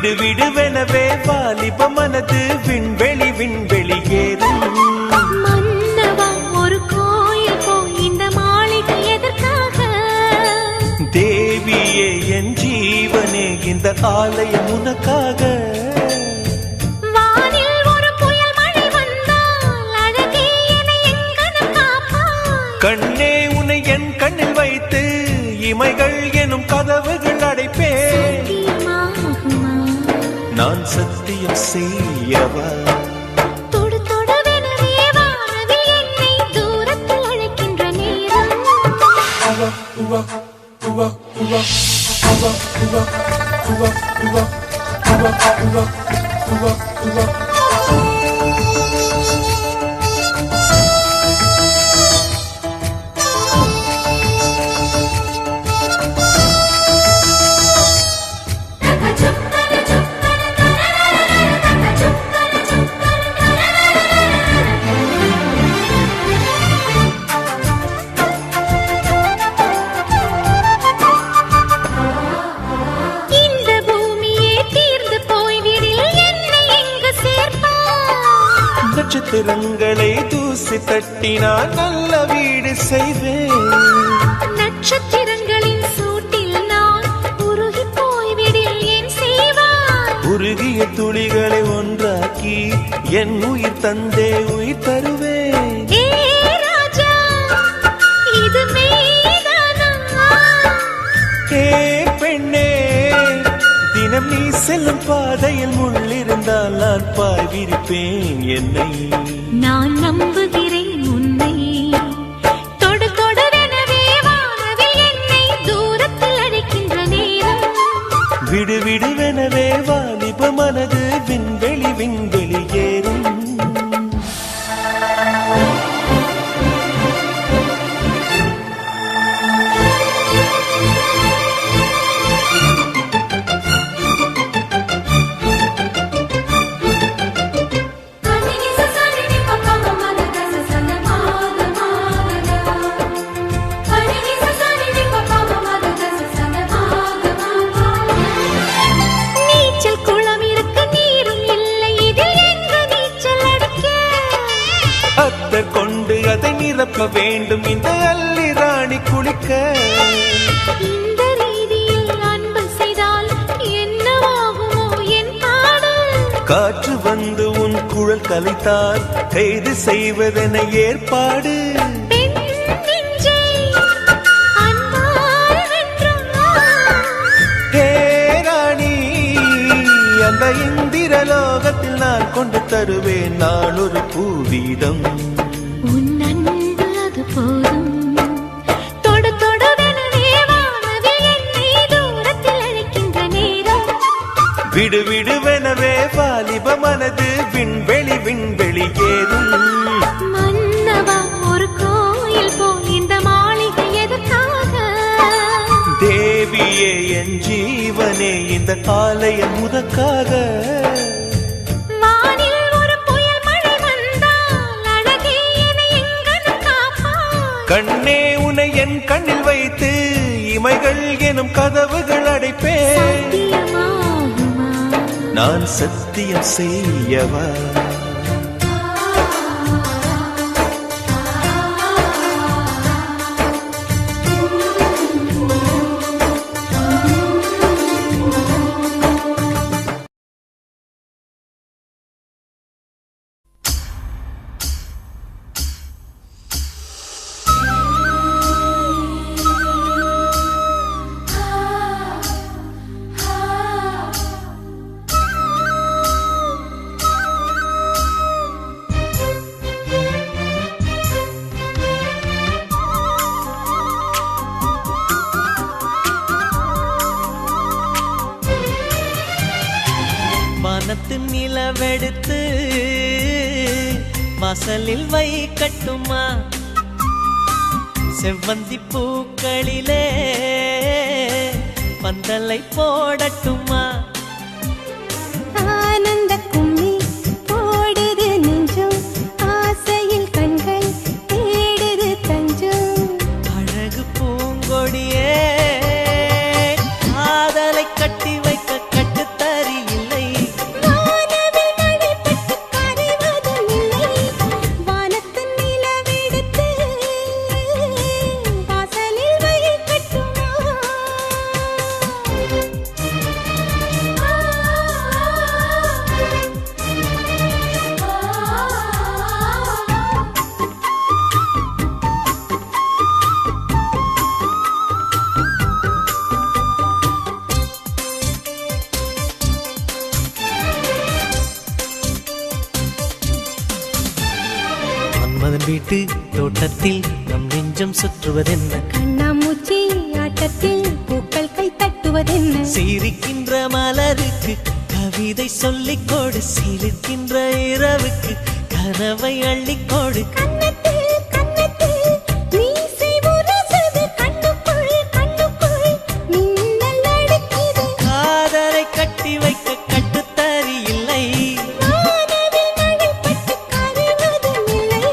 விடு விடுவெனவே வாலிப மனது விண்வெளி விண்வெளி ஏறும். மன்னவா ஒரு கோயில் போய் இந்த மாளிகை எதற்காக? தேவியே என் ஜீவனே இந்த ஆலயம் உனக்காக. வானில் ஒரு புயல் மழை வந்தால் அழகே என்னை எங்கனம் காப்பாய். கண்ணே உன்னை என் கண்ணில் வைத்து இமைகள் எனும் கதவுகள் அடைப்பேன். நான் சத்தியம் செய்யவா? தொடு தொடுவெனவே வானவில் என்னை தூரத்தில் அழைக்கின்ற நேரம். நட்சத்திரங்களை தூசி தட்டினால் நல்ல வீடு செய்வேன். நட்சத்திரங்களின் சூட்டில் நான் உருகி போய்விடில் ஏன் செய்வாய்? உருகிய துளிகளை ஒன்றாக்கி என் உயிர் தந்தே உயிர் தருவேன். ஏ ராஜா, இது மெய்தானா? ஏ பெண்ணே, தினம் நீ செல்லும் பாதையில் முள்ளிருந்தால் நான் பாய்விருப்பேன். என்னை நான் நம்புகிறேன் உன்னை. தொடு தொடுவெனவே வானவில் என்னை தூரத்தில் அழைக்கின்ற நேரம். விடு விடுவெனவே வாலிப மனது விண்வெளி விண்வெளி ஏறும். கொண்டு அதை நிரப்ப வேண்டும் இந்த அள்ளி ராணி குளிக்க. இந்த ரீதியில் அன்பு செய்தால் என்னவாகுமோ என் பாடல்? காற்று வந்து உன் குழல் கலைத்தால் கைது செய்வதென ஏற்பாடு. ராணி, அந்த இந்திரலோகத்தில் நான் கொண்டு தருவேன் நான் ஒரு பூவீதம். உன் அன்பு அது போதும். தொடு தொடுவெனவே வானவில் என்னை தூரத்தில் அழைக்கின்ற நேரம். விடு விடுவெனவே வாலிப மனது விண்வெளி விண்வெளி ஏறும். மன்னவா ஒரு கோயில் போய் இந்த மாளிகை எதற்காக? தேவியே என் ஜீவனே இந்த ஆலயம் உனக்காக. கண்ணே உன்னை என் கண்ணில் வைத்து இமைகள் எனும் கதவுகள் அடைப்பேன். நான் சத்தியம் செய்யவா? வானத்து நிலவெடுத்து வாசலில் வைக்கட்டுமா? செவ்வந்தி பூக்களிலே பந்தலை போடட்டுமா? ஆனந்த கும்மி போடுது நெஞ்சம், ஆசையில் கண்கள் தேடுது தஞ்சம். அழகு பூங்கொடியே காதலை கட்டி வைக்க கட்டுத்தறியில் மன்மதன் வீட்டு தோட்டத்தில் நம் நெஞ்சம் சுற்றுவதென்ன கண்ணாமூச்சி ஆட்டத்தில் பூக்கள் கை தட்டுவதென்ன சிரிக்கின்ற மலருக்கு கவிதை சொல்லிக் கொடு சிரிக்கின்ற இரவுக்கு கனவை அள்ளிக்கோடு கண்ணத்தில் கண்ணத்தில் மீசை முரசுது கண்ணுக்குள் கண்ணுக்குள் மின்னல் அடிக்குது காதலை கட்டி வைக்க கட்டுத்தறி இல்லை வானவில் மழைப்பட்டு கரைவதும் இல்லை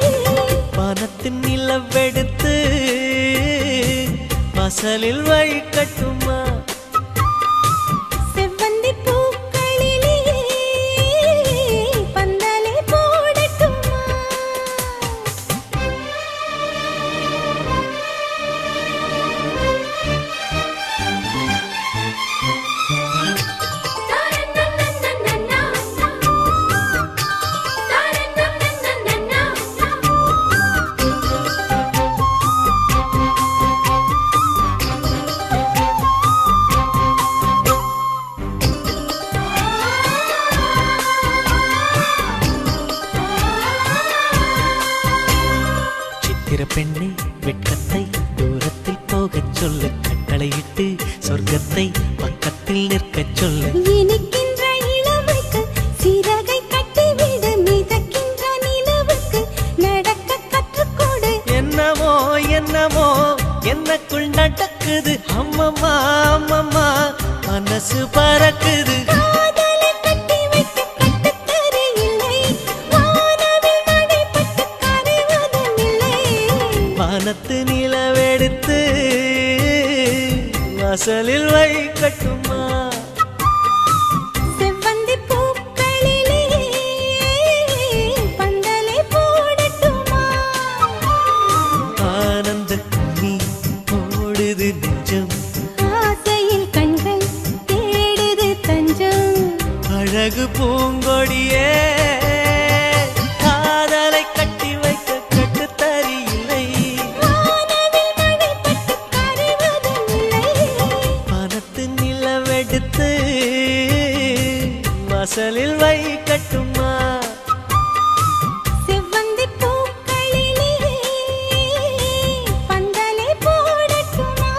வானத்தின் நிலவெடுத்து வாசலில் வழி கட்டுமா செவ்வந்தி பூக்களிலே பந்தலே போடட்டுமா சித்திர பெண்ணை வெட்கத்தை தூரத்தில் போகச் சொல்லு கட்டளையிட்டு சொர்க்கத்தை பக்கத்தில் நிற்கச் சொல்லு இனிக்கின்ற இளமைக்கு சிறகை கட்டிவிடு மிதக்கின்ற நிலவுக்கு நடக்க கற்றுக்கொடு என்னமோ என்னமோ என்னக்குள் நடக்குது அம்மம்மா அம்மம்மா மனசு பறக்குது காதலை கட்டி வைக்க கட்டுத்தறி இல்லை வானவில் மழைப்பட்டு கரைவதும் இல்லை வானத்து நிலவெடுத்து வாசலில் வழி கட்டுமா செவ்வந்தி பூக்களிலே பந்தலே போடட்டுமா ஆனந்த நீ ஓடுது நெஞ்சம் ஆசையில் கண்கள் தேடுது தஞ்சம் அழகு பூங்கொடியே காதலை கட்டி வைக்க கட்டுத்தறி இல்லை வானவில் மழைப்பட்டு கரைவதும் இல்லை வானத்து நிலவெடுத்து வாசலில் வை கட்டுமா செவ்வந்தி பூக்களிலே பந்தலே போடட்டுமா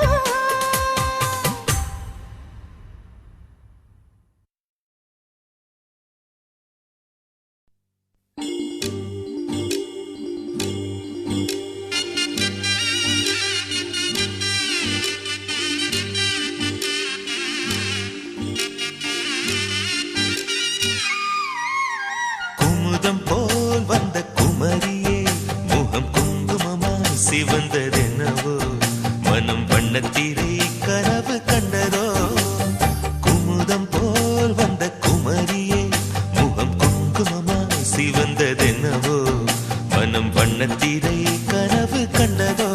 குமுதம் போல் வந்த குமரியே முகம் குங்குமமாய் சிவந்ததென்னவோ மனம் வண்ணத்திரை கனவு கண்டதோ குமுதம் போல் வந்த குமரியே முகம் குங்குமமாய் சிவந்ததென்னவோ மனம் வண்ணத்திரை கனவு கண்டதோ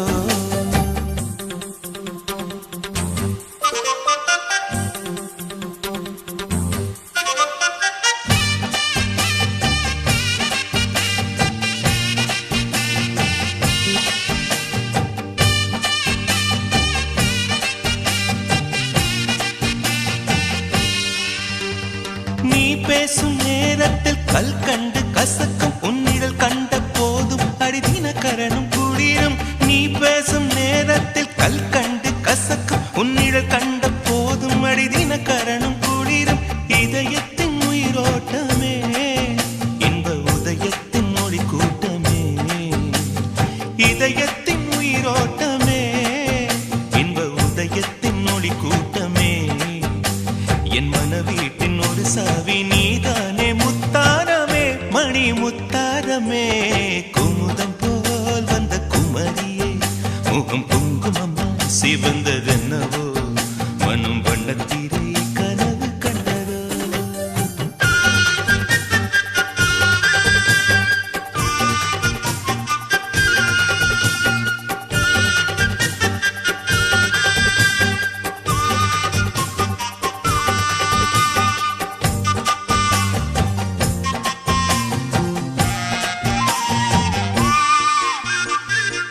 நீ பேசும் நேரத்தில் கல் கண்டு கசக்கும் உன்னிடல் கண்ட போதும் அடிதின கரணும் குளிரும் நீ பேசும் நேரத்தில் கல் கண்டு கசக்கும் உன்னிடல் கண்ட போதும் அடிதின கரணும் குளிரும் இதயத்தின் உயிரோட்டமே இன்ப உதயத்தின் மொழி கூட்டமே இதயத்தின் உயிரோட்டமே இன்ப உதயத்தின் ஒளி கூட்டமே என் மனவீட்டின் ஒரு சாவி நீதானே முத்தாரமே மணி முத்தாரமே குமுதம் போல் வந்த குமரியே முகம் குங்குமமா சிவந்ததென்னவோ மனம் வண்ணத்திரை கனவு கண்டதோ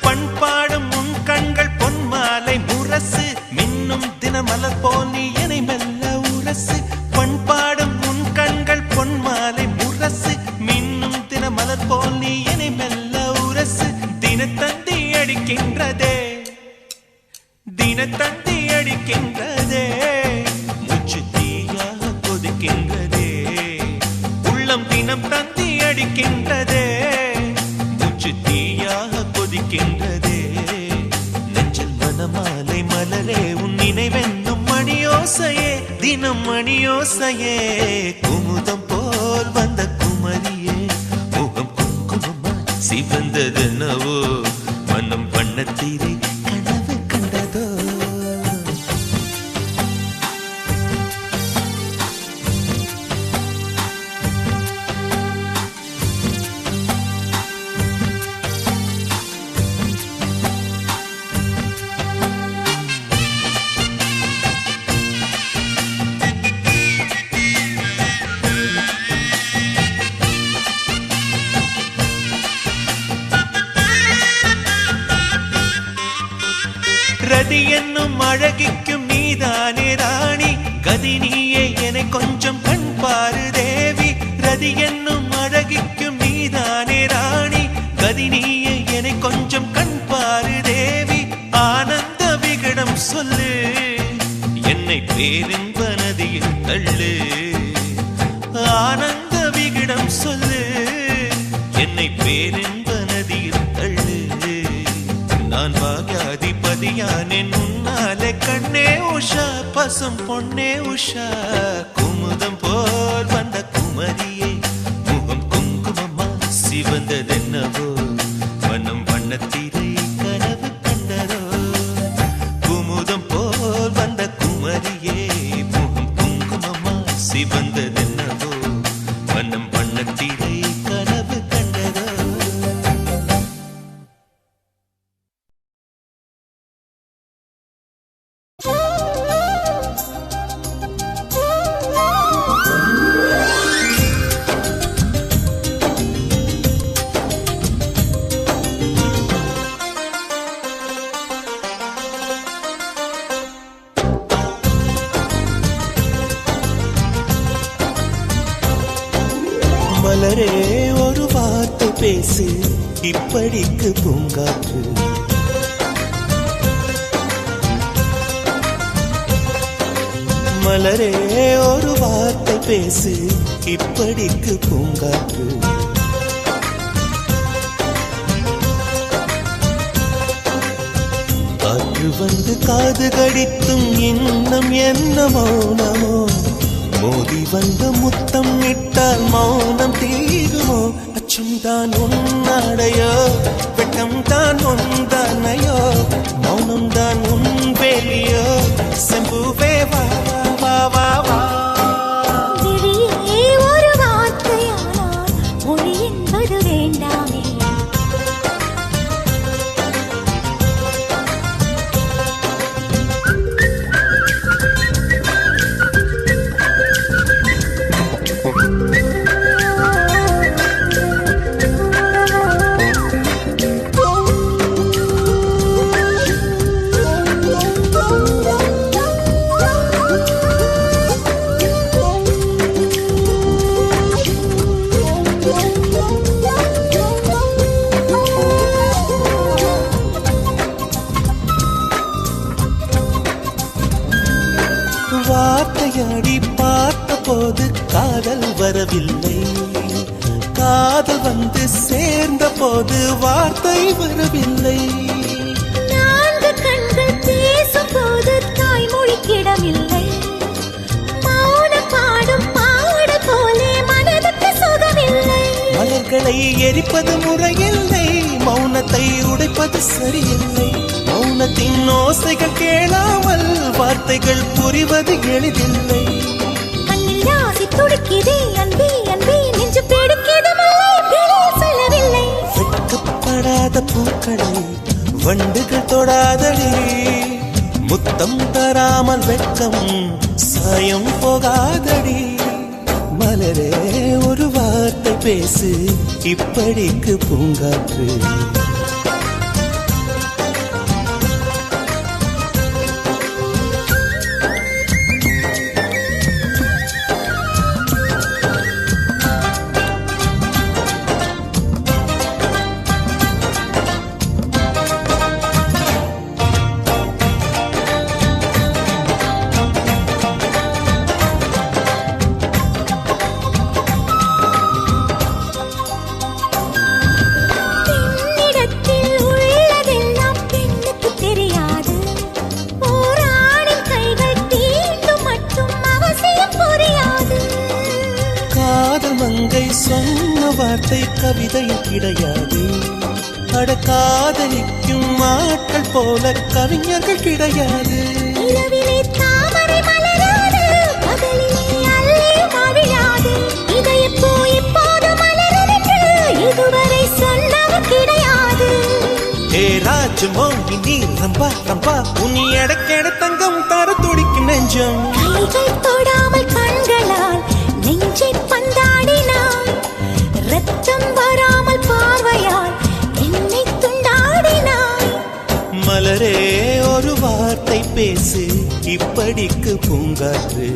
பண்பாடும் உன் கண்கள் பொன்மாலை முரசு மின்னும் தினமலர் போல் நீ என்னை தினத்தந்தி அடிக்கின்றதே தினத்தந்தி அடிக்கின்றதே மூச்சு தீயாக கொதிக்கின்றதே உள்ளம் தினம் தந்தி அடிக்கின்றதே மூச்சு தீயாக கொதிக்கின்றதே நெஞ்சில் மனமாலை மலரே உன் நினைவென்னும் மணியோசையே தினம் மணியோசையே குமுதம் போல் வந்த குமரியே முகம் குங்குமமா சிவந்ததெனவோ மனம் வண்ணத்தீரை கனவு கண்டதோ ரதி என்னும் அழகிக்கும் நீதானே ராணி கதி நீயே என கொஞ்சம் கண் பாரு தேவி ரதி என்னும் அழகிக்கும் நீதானே ராணி கதி நீயே என கொஞ்சம் கண் பாரு தேவி ஆனந்த விகடம் சொல்லு என்னை பேரின்ப நதியில் தள்ளு ஆனந்த விகடம் சொல்லு என்னை பேரின்ப நதியில் தள்ளு நான் பாக்யாதிபதியானேன் உன்னாலே கண்ணே உஷா பசும் பொன்னே உஷா குமுதம் போல் வந்த குமரியே முகம் குங்குமமா சிவந்ததென்னவோ மனம் வண்ணத்தீரை கனவு கண்டதோ குமுதம் போல் வந்த குமரியே முகம் குங்குமமா சிவந்ததென்னவோ மனம் வண்ணத்தீரை கனவு கண்டதோ மலரே ஒரு வார்த்தை பேசு இப்படிக்கு பூங்காற்று மலரே ஒரு வார்த்தை பேசு இப்படிக்கு பூங்காற்று காற்று வந்து காது கடித்தும் இன்னும் என்ன மௌனமோ மோதி வந்த முத்தம் இட்டால் மௌனம் தீருமோ அச்சும் தான் உன்னாடையோ வெட்கம் தான் உந்தானையோ மௌனம் தான் உன் வேலியோ செம்புவே வா வா வா வா விழியே ஒரு வார்த்தையானால் மொழி என்பது வேண்டாமே வார்த்தையாடி பார்த்த போது காதல் வரவில்லை காதல் வந்து சேர்ந்த போது வார்த்தை வரவில்லை நான்கு கண்கள் பேசும் போது தாய்மொழிக்கிடமில்லை மௌன பாடும் பாட போலே மனதுக்கு சுகமில்லை மலர்களை எரிப்பது முறையில்லை மௌனத்தை உடைப்பது சரியில்லை மௌனத்தின் ஓசைகள் கேளாமல் வார்த்தைகள் புரிவது எளிதில்லை கண்ணில் ஆசை துடிக்குதே அன்பே அன்பே நெஞ்சு பிடிக்குது மல்லை சொல்லவில்லை வெட்கப்படாத பூக்களை வண்டுகள் தொடாதடி முத்தம் தராமல் வெட்கம் சாயம் போகாதடி மலரே ஒரு வார்த்தை பேசு இப்படிக்கு பூங்காற்று அட காதலிக்கும் ஆட்கள் போல கவிஞர்கள் கிடையாது. இரவிலே தாமரை மலராது, பகலிலே அல்லி மவிழாது. இதயப்பூ இப்போது மலருதென்று இதுவரை சொன்னவர் கிடையாது. ஏ ராஜு மோகினி ரம்பா ரம்பா, உன்னை எடக்கெட தங்கம் தர துடிக்கும் நெஞ்சம். கைகள் தொடாமல் கண்களால் நெஞ்சை பந்தாடினாய், ரத்தம் வராமல் பார்வையால் என்னை துண்டாடினாய். மலரே ஒரு வார்த்தை பேசு, இப்படிக்கு பூங்காற்று.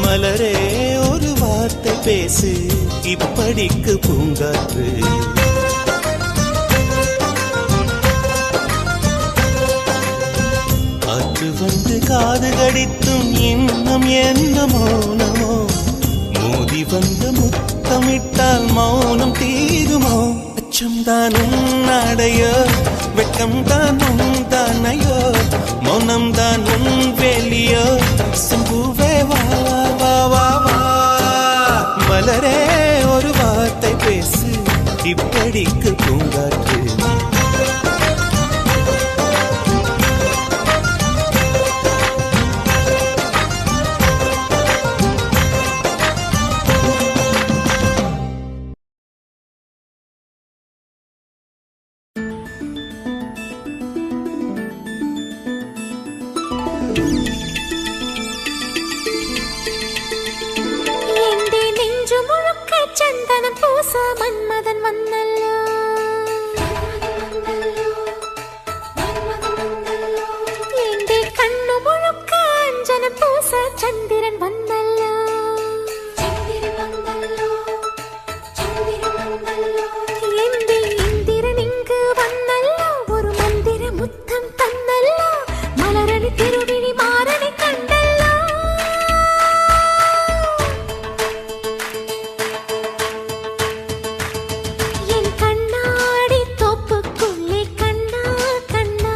மலரே ஒரு வார்த்தை பேசு, இப்படிக்கு பூங்காற்று. காற்று வந்து காது கடித்தும் இன்னும் என்ன மௌனமோ, மோதி வந்து முத்தமிட்டால் மௌனம் தீருமோ. அச்சம்தான் உன் அடையோ, வெட்கம்தான் உன் தானையோ, மௌனம்தான் உன் வேலியோ. சிம்புவே வா வா வா வா, மலரே ஒரு வார்த்தை பேசு, இப்படிக்கு பூங்காற்று. எന്റെ നെഞ്ചു മുഴുക്ക ചന്ദനം പൂസ മന്മഥൻ വന്നല്ലോ. എന്റെ കണ്ണു മുഴുക്ക അഞ്ജനം പൂസ ചന്ദ്രൻ വന്നല്ലോ. എന്റെ ഇന്ദ്രൻ ഇങ്ങ് വന്നല്ലോ, ഒരു മന്ദിര മുത്തം തന്നല്ലോ. മലരണി തിരുവിഴി മാറണി കണ്ടല്ലോ. என் கண்ணாடி தோப்புக்குள்ளே கண்ணா கண்ணா,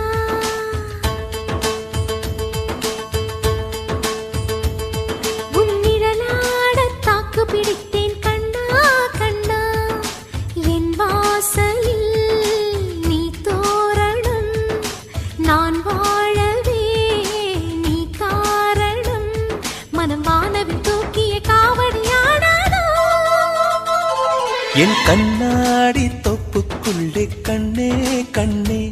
உன் நிழலாட தாக்கு பிடித்தேன் கண்ணா கண்ணா. என் வாசலில் நீ தோரணம், நான் வாழவே நீ காரணம். மனம் வானவில் தூக்கிய காவடியாடாதோ. என் கண்ணாடி தொப்புக்குள்ளே கண்ணே கண்ணே,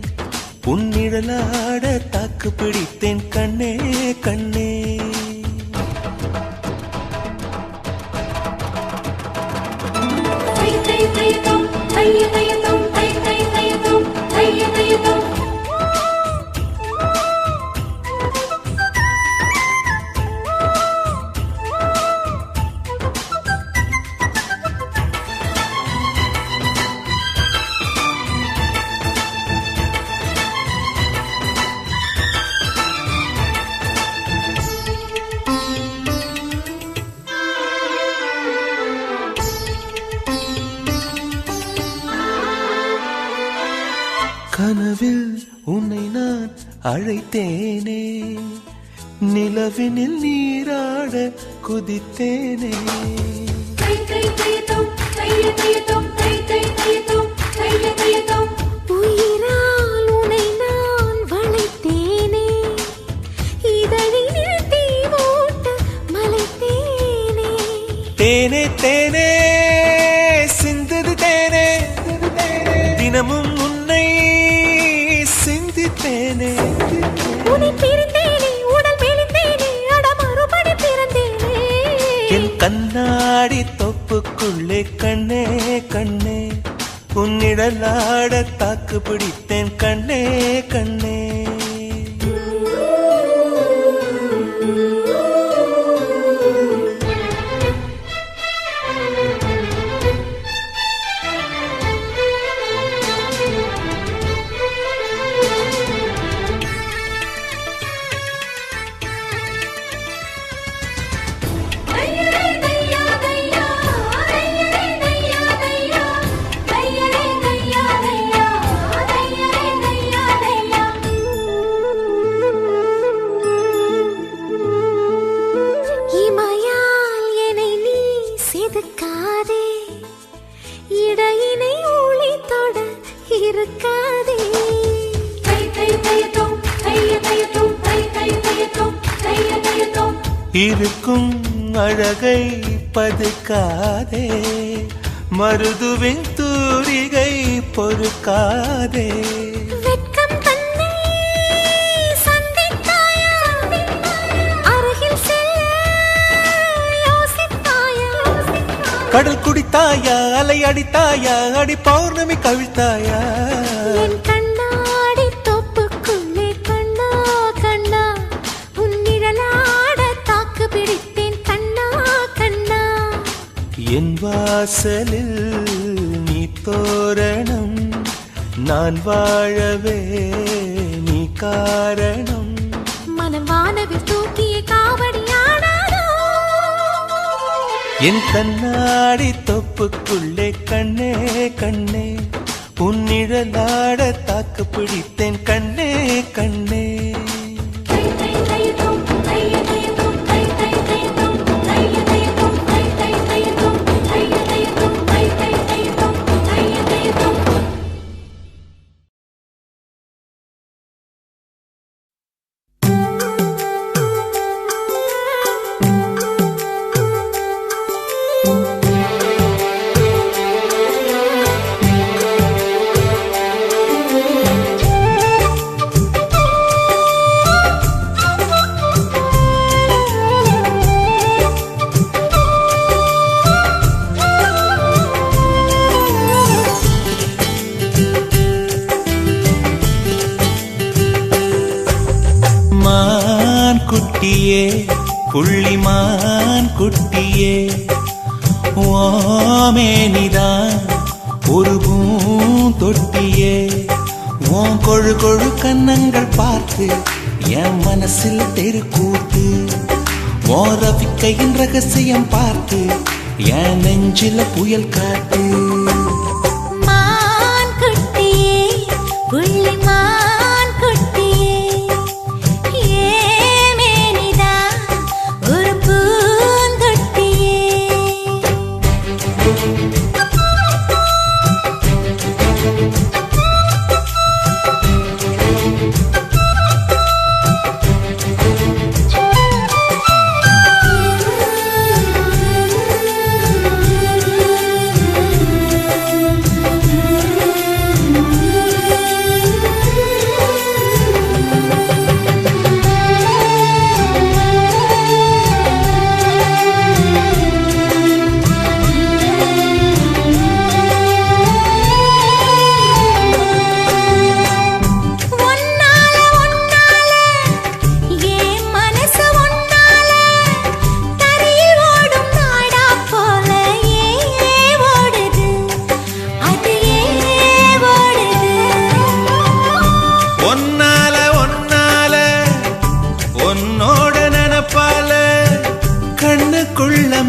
உன்னிழலாட தாக்கு பிடித்தேன் கண்ணே கண்ணே. தை தை தையதோம் தைய தையதோம் தை தை தையதோம் தைய தையதோம். கனவில் உன்னை நான் அழைத்தேனே, நிலவினில் நீராட குதித்தேனே. தை தை தையதோம் தைய தையதோம் தை தை தையதோம் தைய தையதோம். உயிரால் உன்னை நான் வளைத்தேனே, இதழினில் தீ மூட்ட மலைத்தேனே. தேனே தேனே சிந்தது தேனே, தினமும் உன்னை சிந்தித்தேனே. உன்னை பிரிந்தேனே, உடல் மெலிந்தேனே, அட மறுபடி பிறந்தேனே. என் கண்ணாடி தொப்புக்குள்ளே கண்ணே கண்ணே, உன்னிடலாட தாக்கு பிடித்தேன் கண்ணே கண்ணே. தையரே தையா தையா, தையரே தையா தையா, தையரே தையா தையா, தையரே தையா தையா. செதுக்காதே, இடையினை ஊழி தொட இருக்காதே. தை தை தையத்தோம் தைய தையத்தோம் தை தை தையத்தோம் தைய தையத்தோம். இருக்கும் அழகை பதுக்காதே, மருதுவின் தூரிகை பொறுக்காதே. வெட்கம் தன்னை சந்தித்தாயா, அருகில் செல்ல யோசித்தாயா. கடல் குடித்தாயா, அலை அடித்தாயா, அடி பௌர்ணமி கவிழ்த்தாயா. என் கண்ணாடி தோப்புக்குள்ளே கண்ணா கண்ணா, உன் நிழலாட தாக்கு பிடித்தேன் கண்ணா கண்ணா. என் வாசலில் நீ தோரணம், நான் வாழவே நீ காரணம். மனம் வானவில் தூக்கிய காவடியாடாதோ. என் கண்ணாடி தொப்புக்குள்ளே கண்ணே கண்ணே, உன் நிழலாட தாக்கு பிடித்தேன் கண்ணே கண்ணே. தை தை தையத்தோம் தைய தையத்தோம் தை தை தையத்தோம் தைய தையத்தோம் தை தை தையத்தோம் தைய தையத்தோம் தை தை தையத்தோம் தைய தையத்தோம். மான் குட்டியே, புள்ளிமான் குட்டியே, ஓமேனிதான் ஒரு பூந்தொட்டியே. உன் கொழு கொழு கன்னங்கள் பார்த்து என் மனசில் தெருக்கூத்து. உன் ரவிக்கையின் ரகசியம் பார்த்து என் நெஞ்சில புயல் காத்து. மான் குட்டியே, புள்ளிமான் குட்டியே, ஏமேனிதா ஒரு பூந்தொட்டியே.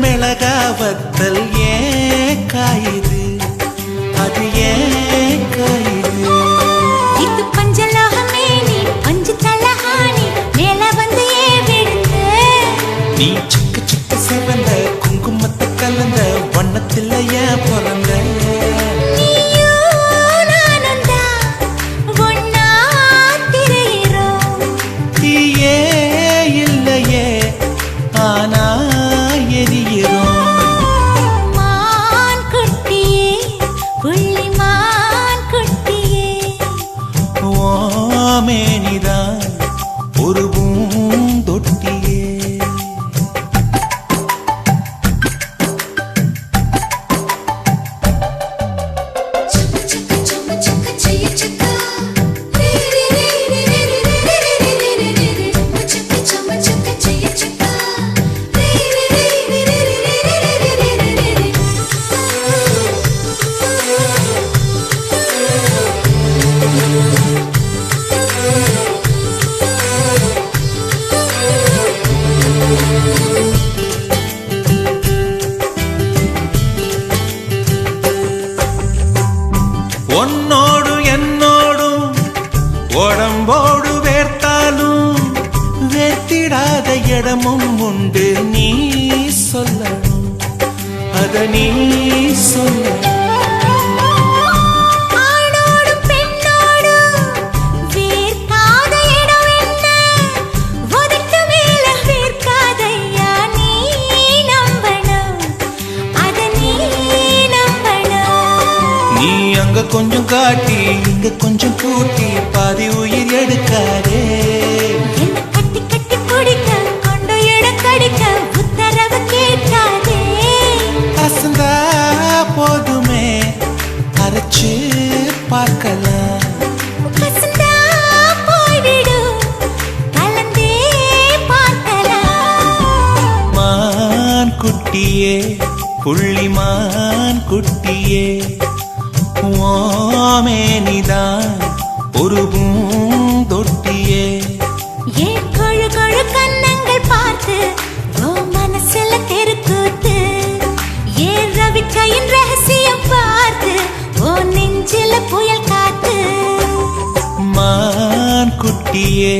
மிளகாவத்தல் ஏன் காயுது, அது ஏன் காயுது. இது பஞ்சலோகமே நீ பஞ்சு தலஹானி மேல வந்து ஏவிடுங்க. நீ சிக்கு சிக்கு சிவந்த குங்குமத்தை கலந்த வண்ணத்தில் ஏன் பிறந்த. மேனிதான் ஒரு பூந்தொட்டியே. நீ சொல்ல. ஆணோடும் பெண்ணோடும் வேர்க்காத இடம் என்ன? உதட்டு மேல வேர்க்காதையா, நீ நம்பணும், அத நீ நம்பணும். நீ அங்க கொஞ்சம் காட்டி இங்க கொஞ்சம் கூட்டி பாதி உயிர் எடுக்காதே. என்ன கட்டி கட்டி பிடிக்க கொண்டு இடம் கடிக்க உத்தரவு கேட்காதே. அசந்தா போதுமே அரைச்சு பார்க்கலாம். கசந்தா போய்விடும் கலந்தே பார்க்கலாம். மான் குட்டியே புள்ளிமான் குட்டியே ஓமேனிதான் ஒரு பூந்தொட்டியே. ஏன் கொழு கொழு கன்னங்கள் பார்த்து ஓ மனசுல தெருக்கூத்து. ஏன் ரவிக்கையின் ரகசியம் பார்த்து ஓ நெஞ்சில புயல் காத்து. மான் குட்டியே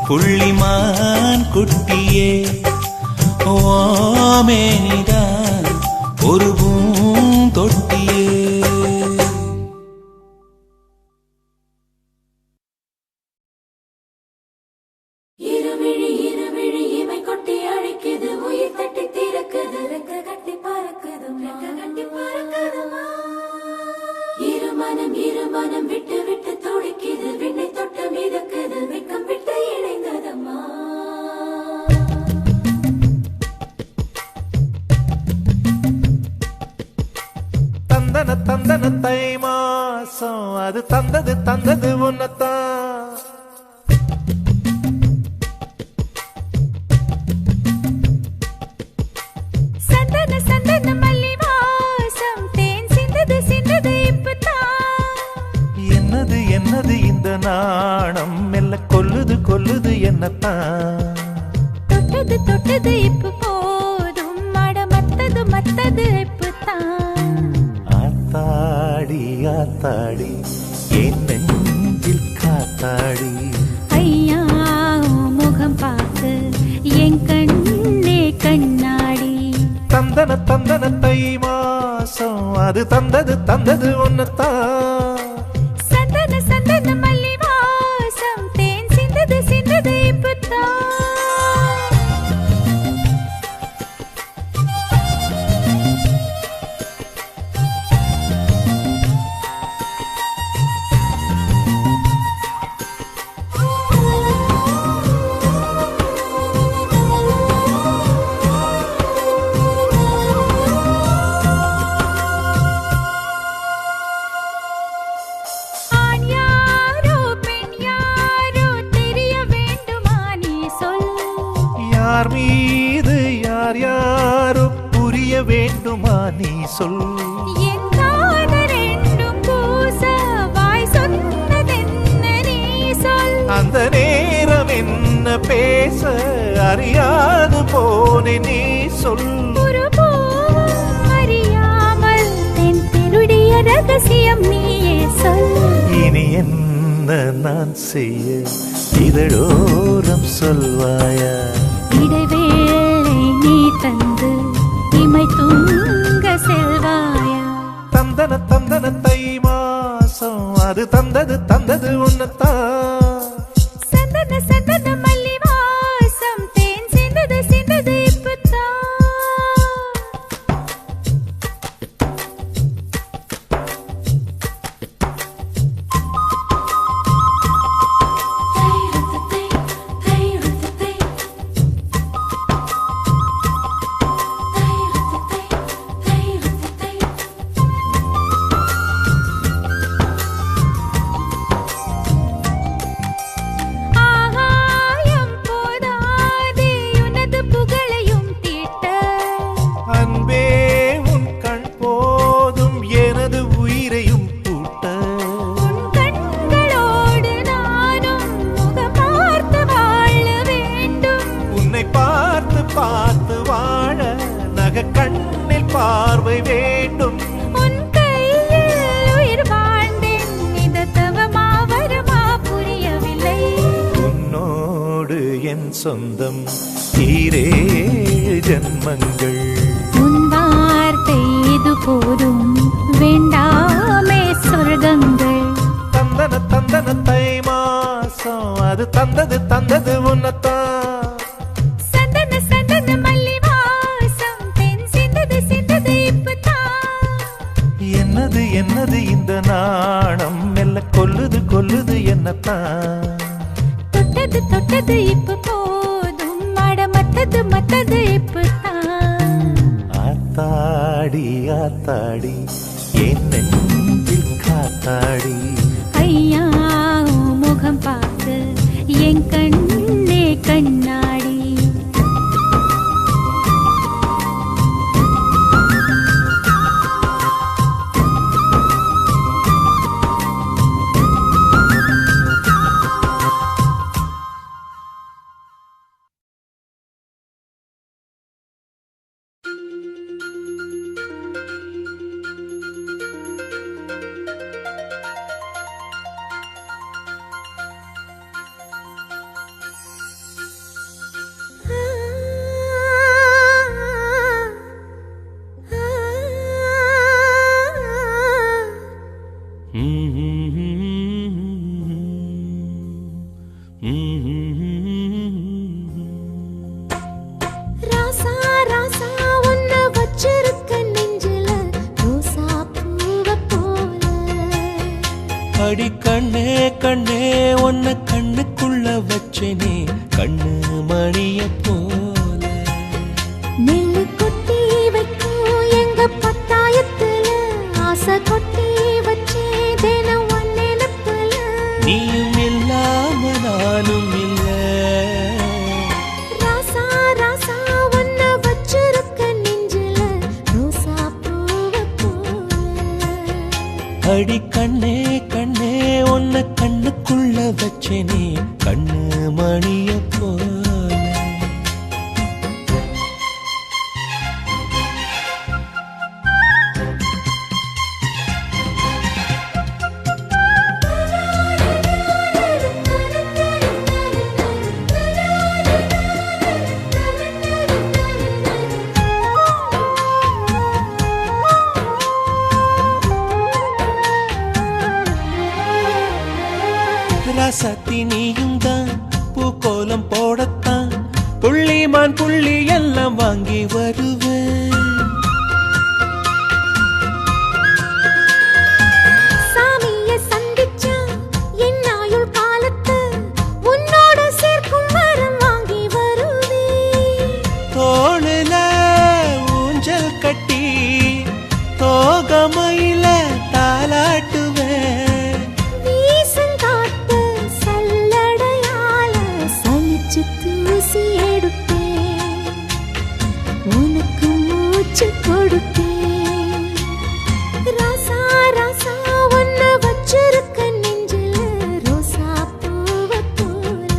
புள்ளிமான் குட்டியே ஓமேனிதான் ஒரு பூந்தொட்டியே. இருவிழி இருவிழி இமை கொட்டி அழைக்குது, உயிர் தட்டி திறக்குது, ரெக்க கட்டி பறக்குதுமா, ரெக்க கட்டி பறக்குதுமா. இருமனம் விட்டு விட்டு துடிக்குது, விண்ணை தொட்டு மிதக்குது, வெக்கம் விட்டு இணைந்ததம்மா. தந்தன தந்தன தை மாசம் அது தந்தது தந்தது உன்னத்தான். சந்தன சந்தன மல்லி வாசம் தேன் சிந்தது சிந்தது இப்பதான். என்னது என்னது இந்த நாணம் மெல்ல கொல்லுது கொல்லுது என்னத்தான். தொட்டது தொட்டது இப்ப போதும், மட மத்தது மத்தது இப்பதான். ஆத்தாடி ஆத்தாடி என் நெஞ்சில் காத்தாடி. ஐயா உன் முகம் பார்த்து என் கண்ணே கண்ணாடி. தந்தன தந்தன தை மாசம் அது தந்தது தந்தது உன்னத்தான். சந்தன சந்தன மல்லி வாசம் தேன் சிந்தது சிந்தது இப்பதான். ஆண் யாரோ பெண் யாரோ தெரிய வேண்டுமா நீ சொல். யார் மீது யார் யாரோ புரிய வேண்டுமா நீ சொல். என் காதல் ரெண்டும் பூச வாய் சொன்னதென்ன நீ சொல். அந்த நேரம் என்ன பேச அறியாது போனே நீ சொல். ஒரு பூவும் அறியாமல் தென் திருடிய ரகசியம் நீயே சொல். இனி என்ன நான் செய்ய இதழோரம் சொல்வாயா. இடைவேளை நீ தந்து இமை தூங்க செல்வாயா. தந்தன தந்தன தை மாசம் அது தந்தது தந்தது உன்னத்தான். சந்தன சந்தன மல்லி வாசம் தேன் சிந்தது சிந்தது இப்பதான். ஆகாயம் போதாதே உனது புகழையும் தீட்ட. அன்பே உன் கண் போதும் எனது உயிரையும் பூட்ட. உன் கண்களோடு நானும் முகம் பார்த்து வாழ வேண்டும். உன்னை பார்த்து பார்த்து வாழ நக கண்ணில் பார்வை வேண்டும். உன் கையில் உயிர் வாழ்ந்தேன், இது தவமா வருமா புரியவில்லை. உன்னோடு என் சொந்தம் ஈரேழு ஜன்மங்கள். உன் வார்த்தை என்னது இந்த நாணம் மெல்ல கொல்லுது கொல்லுது என்னத்தான் தொட்டது தொட்டது இப்ப போதும் மடமத்தது மத்தது இப்பதான் ஆத்தாடி ஆத்தாடி என் நெஞ்சில் காத்தாடி ஐயா உன் முகம் பார்த்து என் கண்ணே கண்ணாடி ராசா ராசா உன்னை வச்சிருக்க நெஞ்சில ரோசா பூவ போல அடி கண்ணே கண்ணே உன்னை கண்ணுக்குள்ள வச்சேனே கண்ணு மணிய போல நெல்லு கொட்டி வைக்கும் எங்க பத்தாயத்துல ஆசை கொட்டி வச்சே தினம் உன் நினைப்புல நீயும் இல்லாம நானும் இல்ல ராசா ராசா உன்னை வச்சிருக்க நெஞ்சில ரோசா பூவ போல அடி கண்ணே கண்ணே உன்னை கண்ணுக்குள்ள வச்சேனே கண்ணு மணிய போல ராசாத்தி நீயும் தான் பூக்கோலம் போடத்தான் புள்ளிமான் புள்ளி எல்லாம் வாங்கி வருவேன் சாமிய சந்திச்சா என் ஆயுள் காலத்து உன்னோட சேர்க்கும் வரம் வாங்கி வருவே தோளுல ஊஞ்சல் கட்டி தோகமையில தாலாட்டுவேன் வீசங்காத்து சல்லடையால சலிச்சு தூசி எடுப்பேன் உனக்கு மூச்சு கொடுப்பேன் ராசா ராசா உன்னை வச்சிருக்க நெஞ்சில ரோசா பூவ போல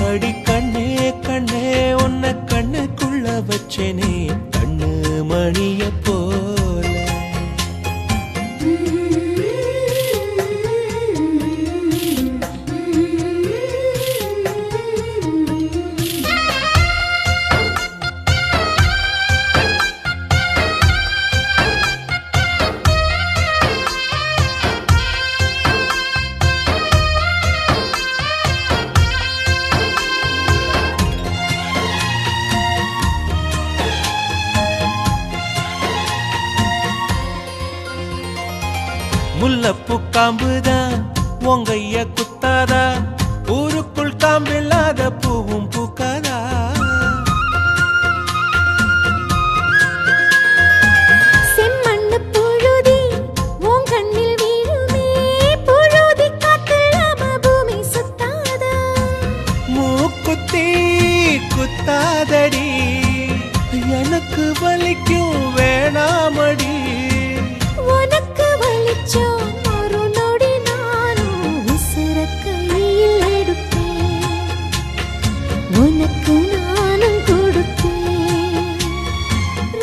அடி கண்ணே கண்ணே உன்னை கண்ணுக்குள்ள வச்சேனே கண்ணு மணிய போல முல்லப்பூ காம்புதான் உங்கைய குத்தாதா ஊருக்குள் காம்பில்லாத பூவும் பூக்காதா செம்மண்ணு புழுதி உன் கண்ணில் வீழுமே புழுதி காத்தில்லாம பூமி சுத்தாதா மூக்குத்தி குத்தாதடி எனக்கு வலிக்கும் வேணாமடி உனக்கு வலிச்சோம் ஒரு நொடி நானும் உசுர கையில் எடுப்பேன் உனக்கு நானும் கொடுப்பேன்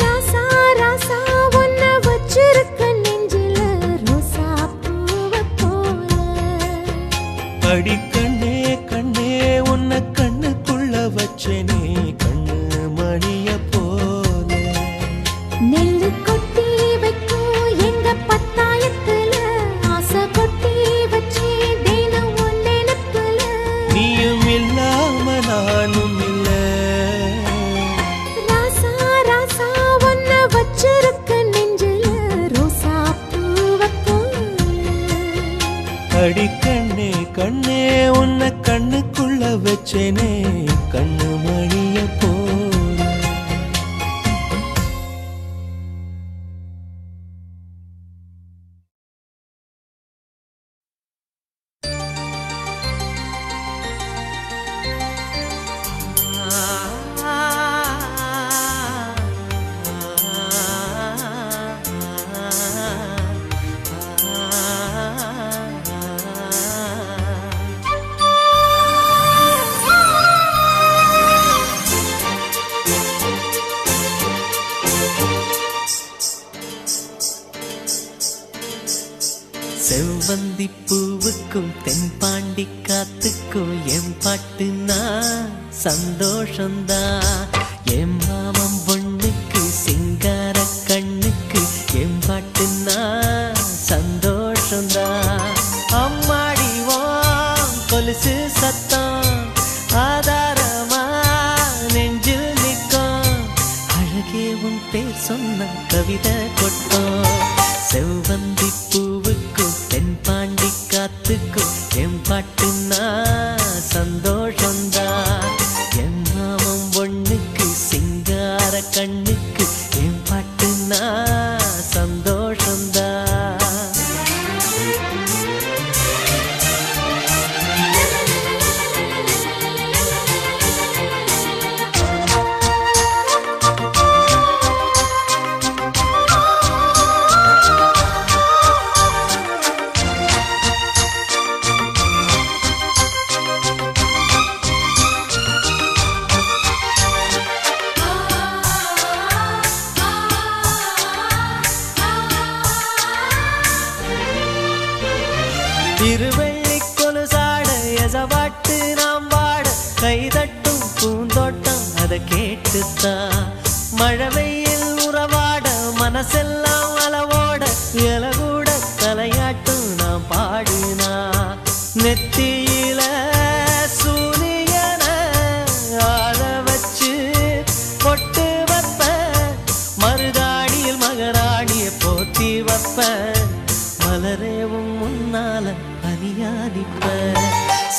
ராசா ராசா உன்னை வச்சிருக்க நெஞ்சில ரோசா பூவ போல அடி கண்ணே கண்ணே உன்னை கண்ணுக்குள்ள வச்சேனே கண்ணு மணிய போல நெல்லு கொட்டி வைக்கும் எங்க பத்தாயத்துல ஆசை கொட்டி வச்சே தினம் உன் நினைப்புல நீயும் இல்லாம நானும் இல்ல ராசா ராசா உன்னை வச்சிருக்க நெஞ்சில ரோசா செவ்வந்தி பூவுக்கும் தென்பாண்டி காத்துக்கும் என் பாட்டுனா சந்தோஷந்தான். என் மாமன் பொண்ணுக்கு சிங்கார கண்ணுக்கு என் பாட்டுனா சந்தோஷந்தான். அம்மாடி கொலுசு சத்தம் ஆதாரமா நெஞ்சில் நிற்கும். அழகே உன் பேர் சொன்ன கவிதை கொட்டும். செவ்வந்தி பூவுக்கும் தென்பாண்டி காத்துக்கும் என் பாட்டுனா சந்தோஷந்தான். என் மாமன் பொண்ணுக்கு சிங்கார கண்ணுக்கு என் பாட்டுனா சந்தோஷந்தான். திருவள்ளி கொலுசாட எசவாட்டு நாம் வாட கைதட்டும் பூந்தோட்டம் அதை கேட்டுத்தான். மழை வெயில் உறவாட மனசெல்லாம் அளவோட இலகூட தலையாட்டும் நாம் பாடினா. நெத்தியில சூரியன ஆட வச்சு பொட்டு வைப்பேன். மருதாடியில் மகராணிய போத்தி வைப்பேன். மலரேவும் முன்னால பனியாடிப்ப.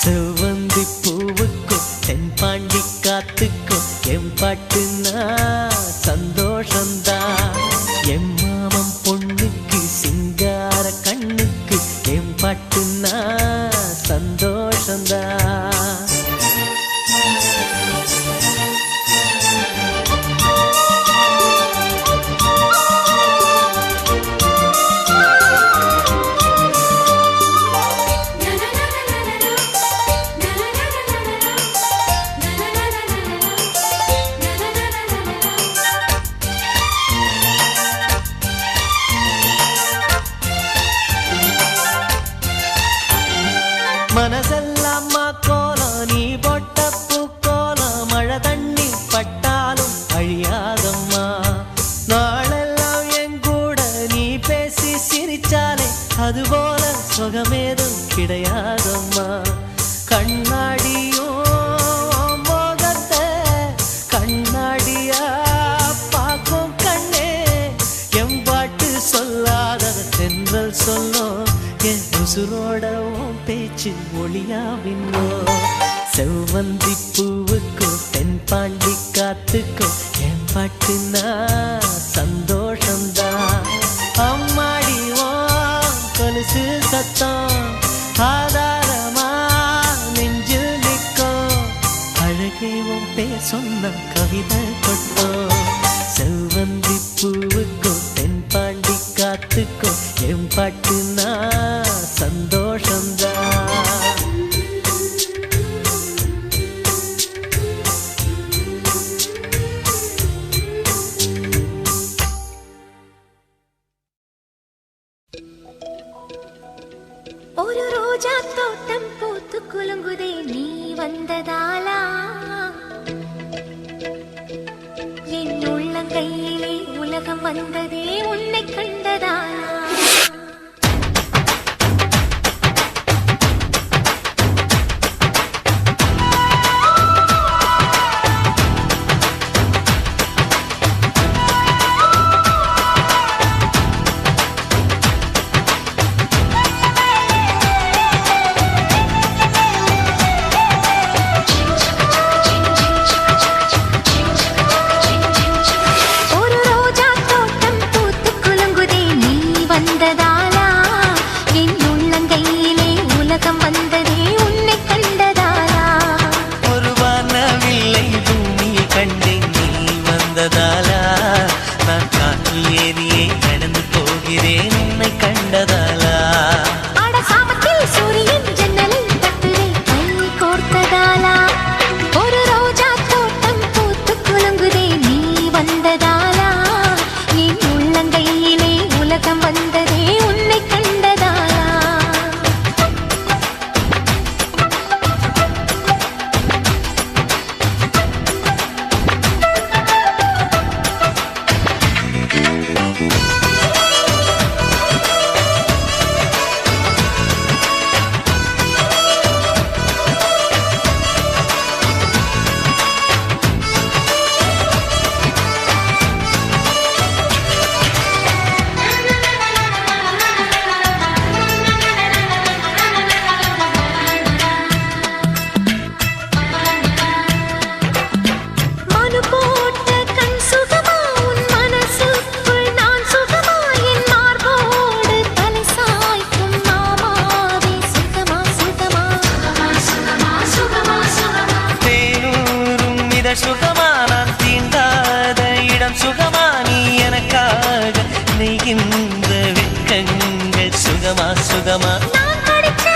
செவ்வந்தி பூவுக்கும் தென்பாண்டி காத்துக்கும் என் பாட்டுனா சந்தோஷந்தான். என் மாமன் பொண்ணுக்கு சிங்கார கண்ணுக்கு என் பாட்டுனா சந்தோஷந்தான். மனசெல்லாமா கோலம் நீ போட்ட பூக்கோலம். மழை தண்ணி பட்டாலும் அழியாதம்மா. நாளெல்லாம் என் கூட நீ பேசி சிரிச்சாலே அதுபோல சுகமேதும் கிடையாதம்மா. கண்ணாடியும் மோகத்தை கண்ணாடியா பார்க்கும் கண்ணே. என் பாட்டு சொல்லாத தென்றல் சொல்லும். என் உசுரோட பேச்சு ஒளியாவின்னோ. செவ்வந்தி பூவுக்கும் தென்பாண்டி காத்துக்கும் என் பாட்டுனா சந்தோஷந்தான். அம்மாடி கொலுசு சத்தம் ஆதாரமா நெஞ்சில் நிற்கும். அழகே உன் பேர் சொன்ன கவிதை கொட்டும். செவ்வந்தி பூவுக்கும் தென்பாண்டி காத்துக்கும் என் பாட்டுனா சந்தோஷந்தான். ஒரு ரோஜா தோட்டம் பூத்து குலுங்குதே நீ வந்ததாலா. என் உள்ளங்கையிலே உலகம் வந்ததே உன்னை கண்டதாலா. ஒரு ரோஜா தோட்டம் பூத்து நெய்கின்ற வெட்கங்கள் சுகமா சுகமா நான் படிச்ச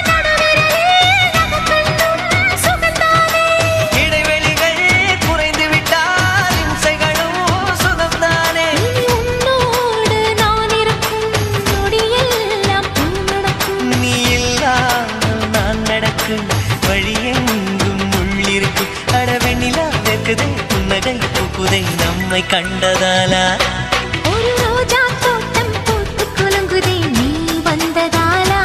நடுவிரலே நகக்கண்ணும் சுகந்தானே. இடைவெளிகள் குறைந்து விட்டால் இம்சைகளும் சுகம்தானே. இனி உன்னோடு நான் இருக்கும் நொடியெல்லாம் பொன் நடக்கும். நீ இல்லாமல் நான் நடக்கும் வழியெங்கும் உள்ளிருக்கு. அடவெண்ணிலா வெக்குதே புன்னகை பூக்குதை நம்மை கண்டதாலா ஒரு ரோஜா தோட்டம் பூத்து குலுங்குதே நீ வந்ததாலா.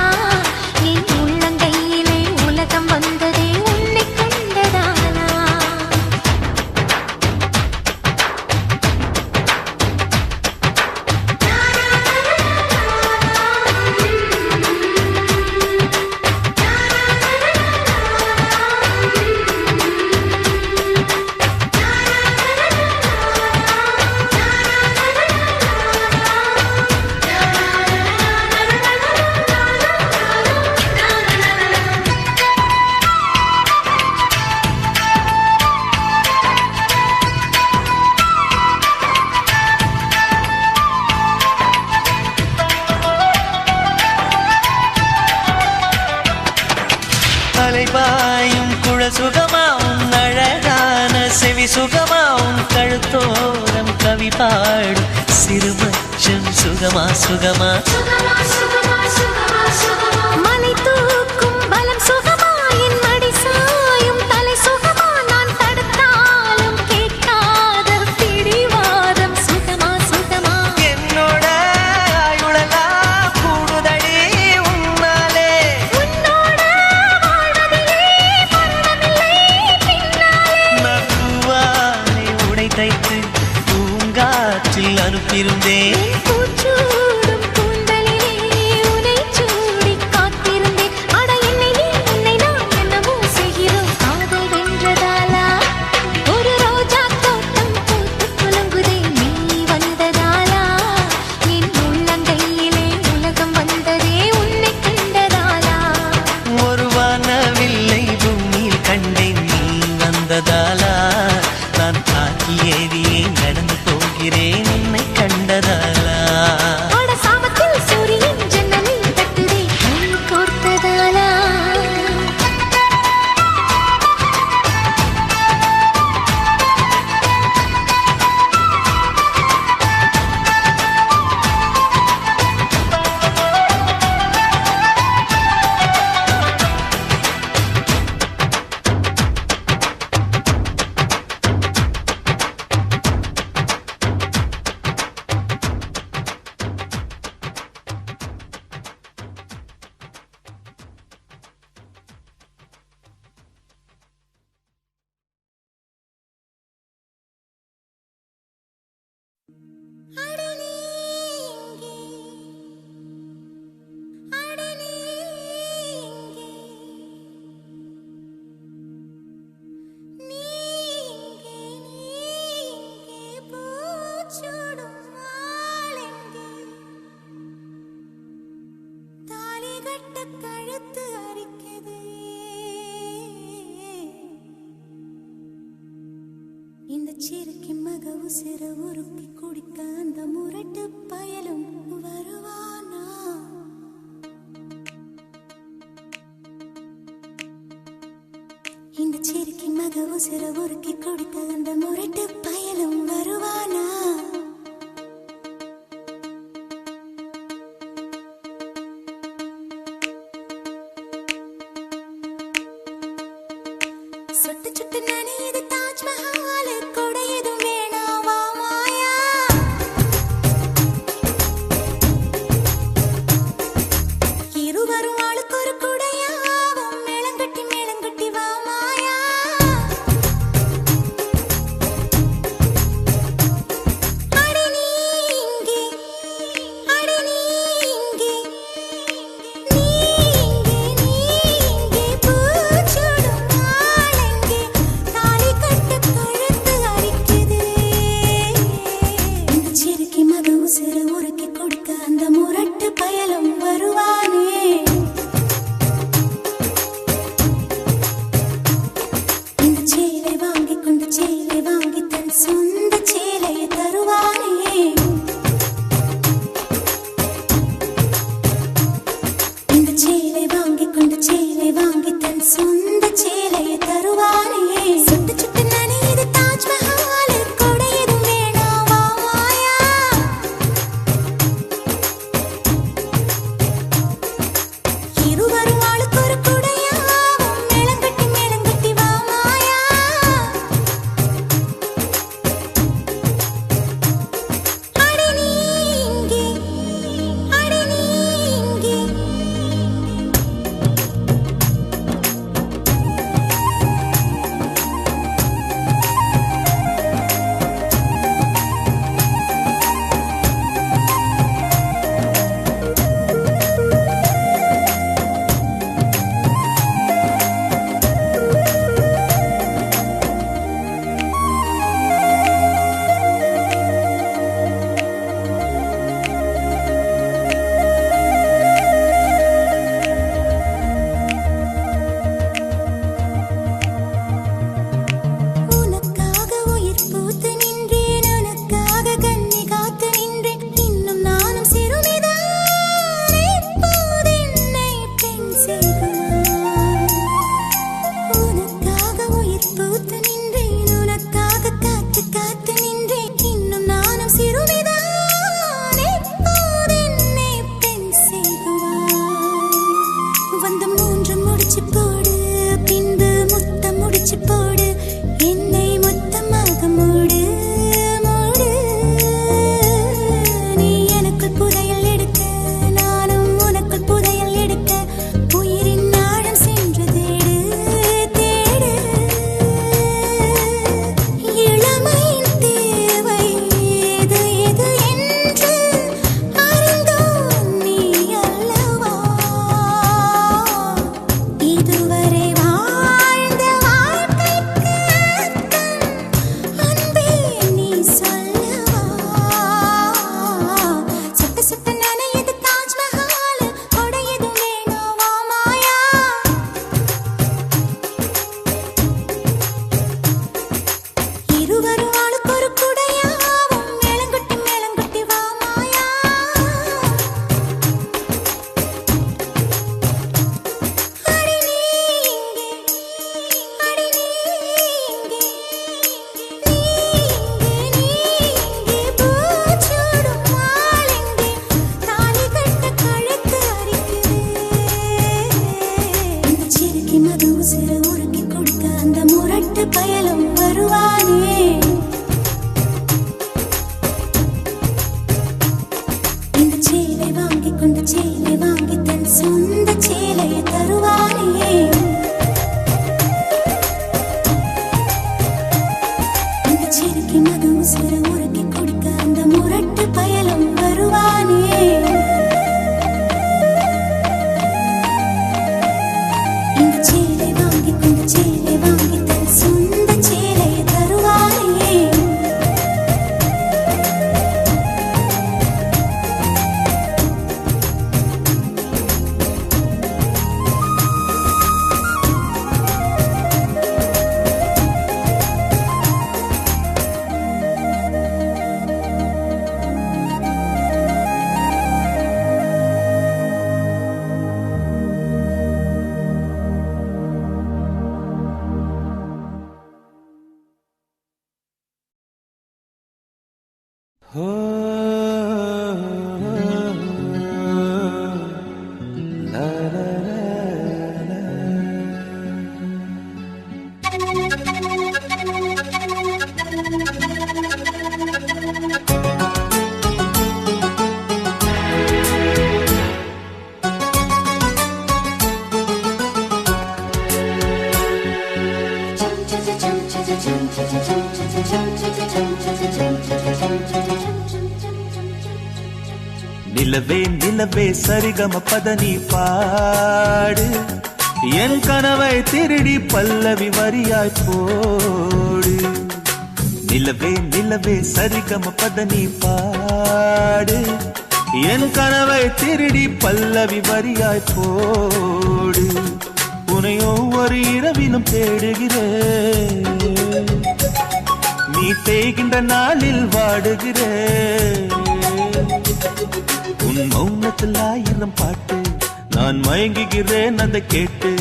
என் உள்ளங்கையிலே உலகம் வந்ததே உன்னை கண்டதாலா. அலைபாயும் குழல் சுகமாவும் அழகான செவி சுகமாவும் கழுத்தோரம் கவி பாடும் சிறுமச்சம் சுகமா சுகமா மலை தூக்கும் பலம் சுகமா என் மடி சாயும் தலை சுகமா நான் தடுத்தாலும் கேட்காத பிடிவாதம் சுகமா சுகமா. என்னோட ஆயுளெல்லாம் கூடுதடி உன்னாலே. உன்னோட வாழ்வதிலே மரணமில்லை பின்னாலே. நான் பூவாலே உடை தைத்து பூங்காற்றில் அனுப்பியிருந்தேன். என் பூச்சூடும் கூந்தலிலே உனை சூடிக் காத்திருந்தேன். அட என்னை நீ உன்னை நான் என்னமோ செய்கிறோம் காதல் வென்றதாலா. ஒரு ரோஜா தோட்டம் பூத்து குலுங்குதே நீ வந்ததாலா. என் உள்ளங்கையிலே உலகம் வந்ததே உன்னை கண்டதாலா. ஒரு வானவில்லை பூமியில் கண்டேன் நீ வந்ததாலா. நான் தாக்கி ஏறியே நடந்து போகிறேன் உன்னை கண்டதாலா. அட சாமத்தில் சூரியன் ஜன்னலில் தட்டுதே கை கோர்த்ததாலா. அட நீ இங்கே, அட நீ இங்கே, நீ இங்கே, நீ இங்கே பூச்சூடும் ஆளெங்கே. தாலி கட்ட கழுத்து அரிக்குதே. இந்த சிறுக்கி மக உசிர உருக்கி குடிக்க அந்த முரட்டு பயலும் வருவானா? இந்த சிறுக்கி மக உசிர உருக்கி குடிக்க அந்த முரட்டு பயலும் வருவானா? சுட்டு சுட்டு நனையுது தாஜ்மஹால் கொடையதும் வேணாவா மாயா? இருவரும் ஆளுக்கு ஒரு குடையாவும் மேளங்கட்டி வா மாயா. அட நீ இங்கே, அட நீ இங்கே, நீ இங்கே, நீ இங்கே பூச்சூடும் ஆளெங்கே. தாலி கட்ட கழுத்து அரிக்குதே. கொண்ட சேலை வாங்கி தன் சொந்த சேலையை தருவானே. அந்த சிறுக்கி மது உசுர உருக்கி குடிக்க அந்த முரட்டு பயலும் வருவானே. இந்த சேலை வாங்கி கொண்ட சேலை வாங்கி தன் சொந்த சேலையை தருவானே. நிலவே நிலவே சரிகம பதனி பாடு என் கனவை திருடி பல்லவி வரியாய் போடு. நிலவே நிலவே சரிகம பதனி பாடு என் கனவை திருடி பல்லவி வரியாய் போடு. உன்னை ஒவ்வொரு இரவிலும் தேடுகிறேன், நீ தேய்கின்ற நாளில் வாடுகிறேன். உன் மௌனத்தில் 1000 பாட்டு நான் மயங்குகிறேன் அதை கேட்டு.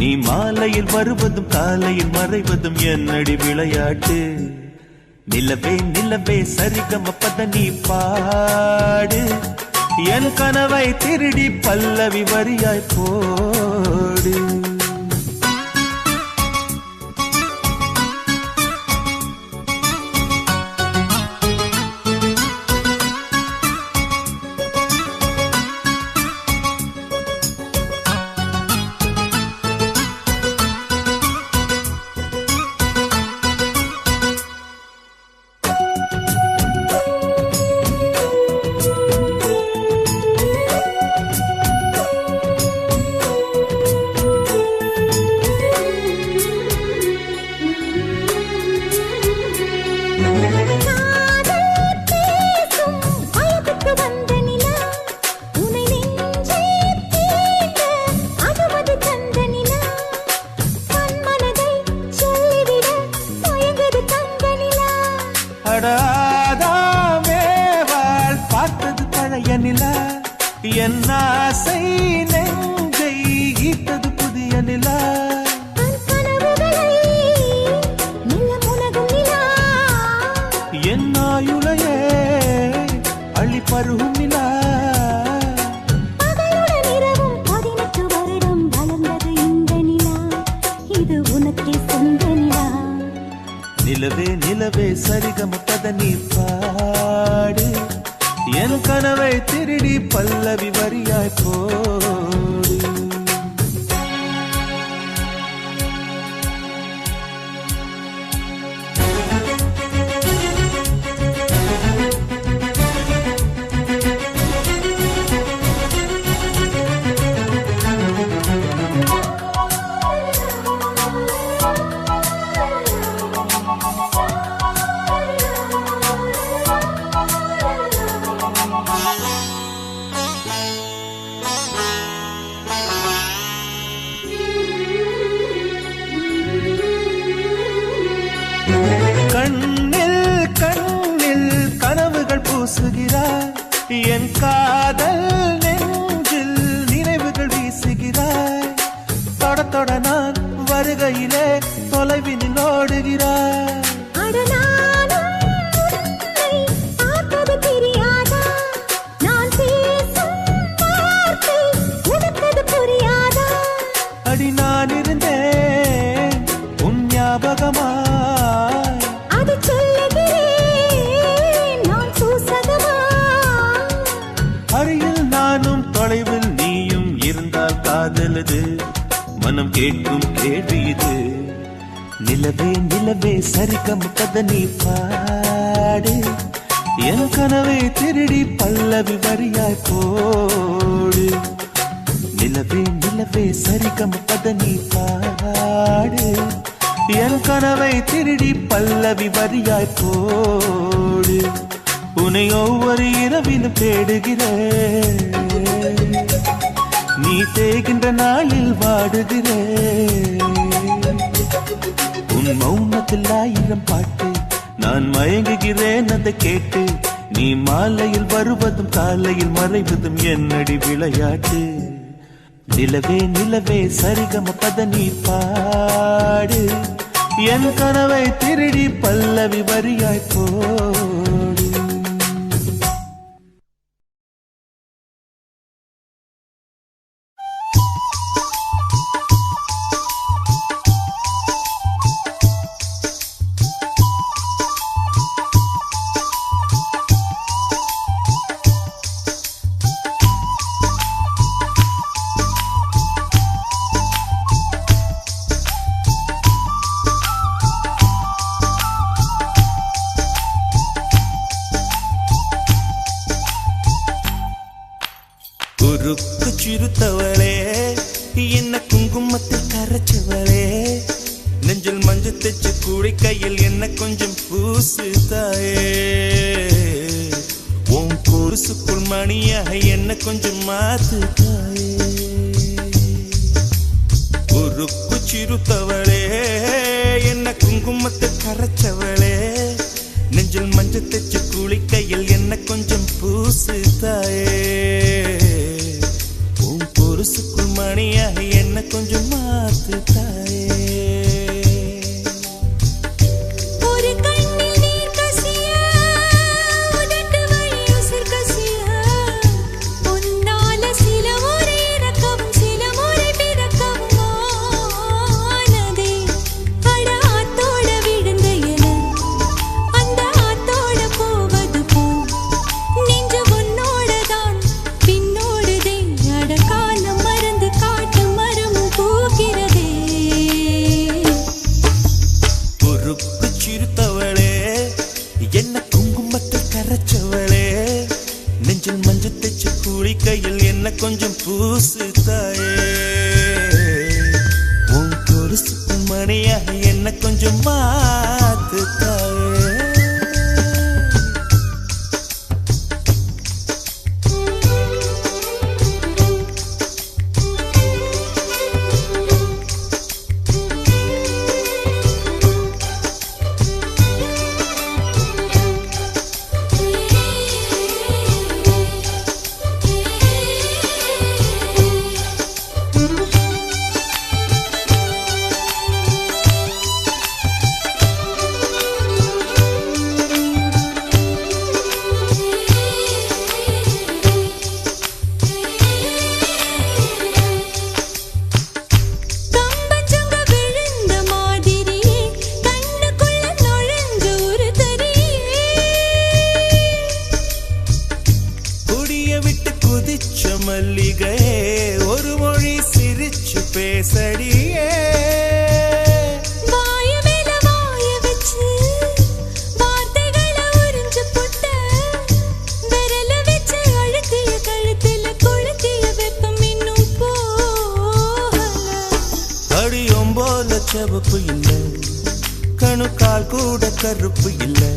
நீ மாலையில் வருவதும் காலையில் மறைவதும் என்னடி விளையாட்டு. நிலவே நிலவே சரிகம பதனி பாடு என் கனவை திருடி பல்லவி வரியாய் போடு. பார்த்தது பழைய நிலா, என் ஆசை நெஞ்சை ஈட்டது புதிய நிலா. என் ஆயுளையே அள்ளி பருகும் நிலா. நிலவே நிலவே சரிகம பதனி பாடு என் கனவை திருடி பல்லவி வரியாய் போடு. கண்ணில் கண்ணில் கனவுகள் பூசுகிறாய், என் காதல் நெஞ்சில் நினைவுகள் வீசுகிறாய். தொட தொட நான் வருகையிலே தொலைவினில் ஓடுகிறாய். அடி நான் இருந்தேன் உன் ஞாபகமாய், அருகில் நானும் ஆனது மனம் கேட்கும் கேள்வி இது. நிலவே நிலவே சரிகம் கத நீ பாடு, என் கனவை திருடி பல்லவி வரியாய் போடு. நிலவே நிலவே சரிகம் கத நீ பாடு, என் கனவை திருடி பல்லவி வரியாய் போடு. உன்னை ஒவ்வொரு இரவிலும் தேடுகிறேன், நீ தேகின்ற நாளில் வாடுகிறேன். உன் மௌனத்தில் 1000 பாட்டு, நான் மயங்குகிறேன் அதை கேட்டு. நீ மாலையில் வருவதும் காலையில் மறைவதும் என்னடி விளையாட்டு. நிலவே நிலவே சரிகம பத நீ பாடு, என் கனவை திருடி பல்லவி வரியாய் போடு. குறுக்கு சிறுத்தவளே, என்ன குங்குமத்தில் கரைச்சவளே, நெஞ்சில் மஞ்சள் தைச்சு கூடை கையில் என்ன கொஞ்சம் பூசு தாயே. உன் கொலுசுக்குள் மணியாக என்ன கொஞ்சம் மாத்து தாயே. குறுக்கு சிறுத்தவளே, என்ன குங்குமத்தில் கரைச்சவளே, நெஞ்சில் மஞ்சள் தைச்சு கூடை கையில் என்ன கொஞ்சம் பூசு தாயே. பொருசுக்குள் மணியாக என்ன கொஞ்சம் மாத்து தாயே. ஒரு கண்ணில் நீர் கசிய, உதட்டு வழி உசிர் கசிய, உன்னால சில முறை இறக்கவும் சில முறை பிறக்கவும் ஆனதே. அட ஆத்தோட விழுந்த இல, அந்த ஆத்தோட போவது போல் நெஞ்சு உன்னோடதான் பின்னோடுதே. அட காலம் மறந்து காட்டு மரமும் பூக்கிறதே. குறுக்கு சிறுத்தவளே, என்ன குங்குமத்தில் கரைச்சவளே, நெஞ்சில் மஞ்சள் தைச்சு கூலி கையில் என்ன கொஞ்சம் பூசு தாயே. உன் கொலுசுக்கு மணியாக என்ன கொஞ்சம் மாத்து தாயே. கம்பச்சங்க விழுந்த மாதிரியே கண்ணுக்குள்ள நுழைஞ்ச ஒரு தரியே. குடிய விட்டு குதிச்ச மல்லிகையே, ஒரு மொழி சிரிச்சு பேசடியே. வாய மேல வாய வச்சு வார்த்தைகளை உறிஞ்சு புட்ட, விரல வச்சு அழுத்திய கழுத்துல கொளுத்திய வெப்பம் இன்னும் போகல. அடியும் போல செவப்பு இல்லை, கணுக்கால் கூட கருப்பு இல்லை.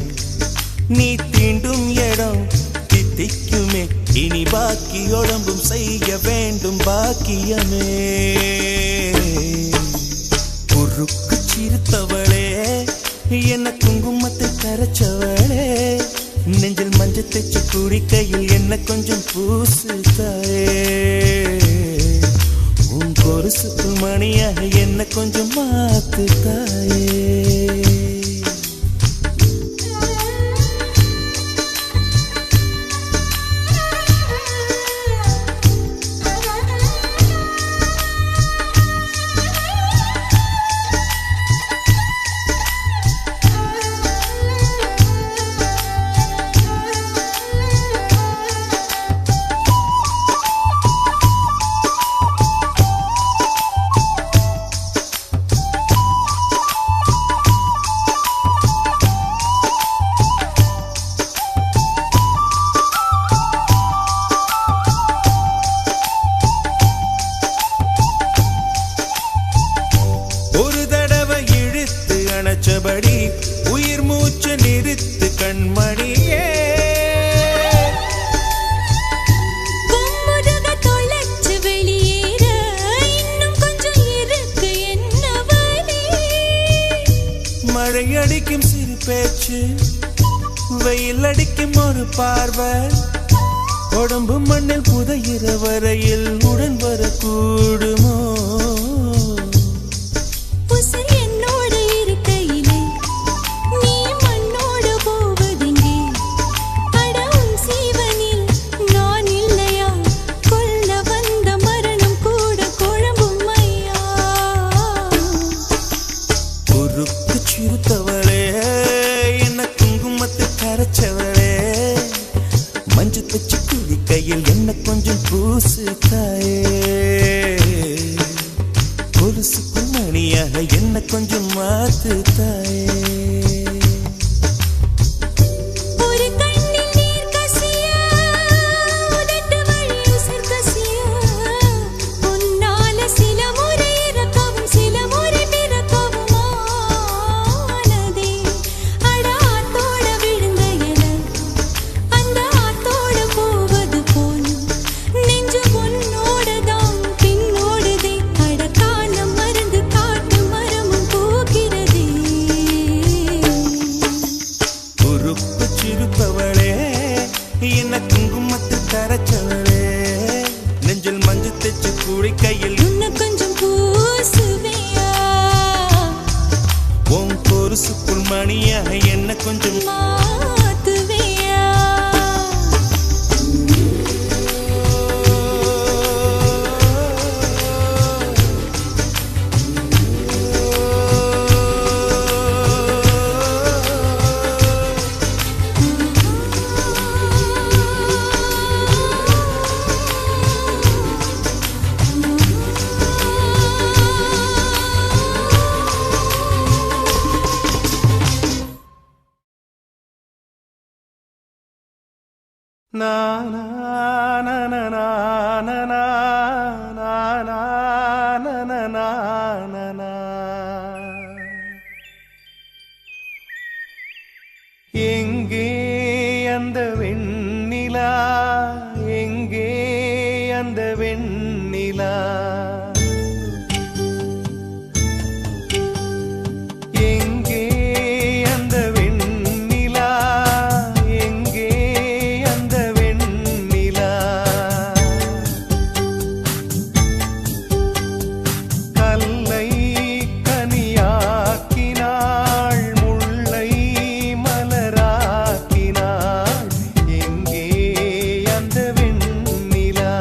நீ தீண்டும் இடம் தித்திக்குமே, இனி பாக்கி உடம்பும் செய்ய வேண்டும் பாக்கியமே. குறுக்கு சிறுத்தவளே, என்ன குங்குமத்தை கரைச்சவளே, நெஞ்சில் மஞ்சள் தைச்சு கூடி கையில் என்ன கொஞ்சம் பூசு தாயே. உன் கொலுசுக்கு மணியாக என்ன கொஞ்சம் மாத்து தாயே. அடிக்கும் சிறு பேச்சு வெயில் அடிக்கும் ஒரு பார்வை உடம்பு மண்ணில் புதையிற வரையில் உடன் வரக்கூடுமோ சிறுத்தவளே என்ன குங்குமத்தை கரைச்சவளே மஞ்சு தச்சு குடி கையில் என்ன கொஞ்சம் பூசு தாயே கொலுசுக்குள் மணியாக என்ன கொஞ்சம் மாத்து தாயே என்ன குங்குமத்து கரைச்சவளே நெஞ்சில் மஞ்சு தைச்சு கூடி கையில் இன்னும் கொஞ்சம் பூசுவியா உன் பொருசுக்குள் மணியாக என்ன கொஞ்சம் மாத்துவியா na na na na na na na na na na na na na எங்கே அந்த வெண்ணிலா எங்கே அந்த வெண்ணிலா எங்கே அந்த வெண்ணிலா எங்கே அந்த வெண்ணிலா கல்லை கனியாக்கினாள் முல்லை மலராக்கினாள் எங்கே அந்த வெண்ணிலா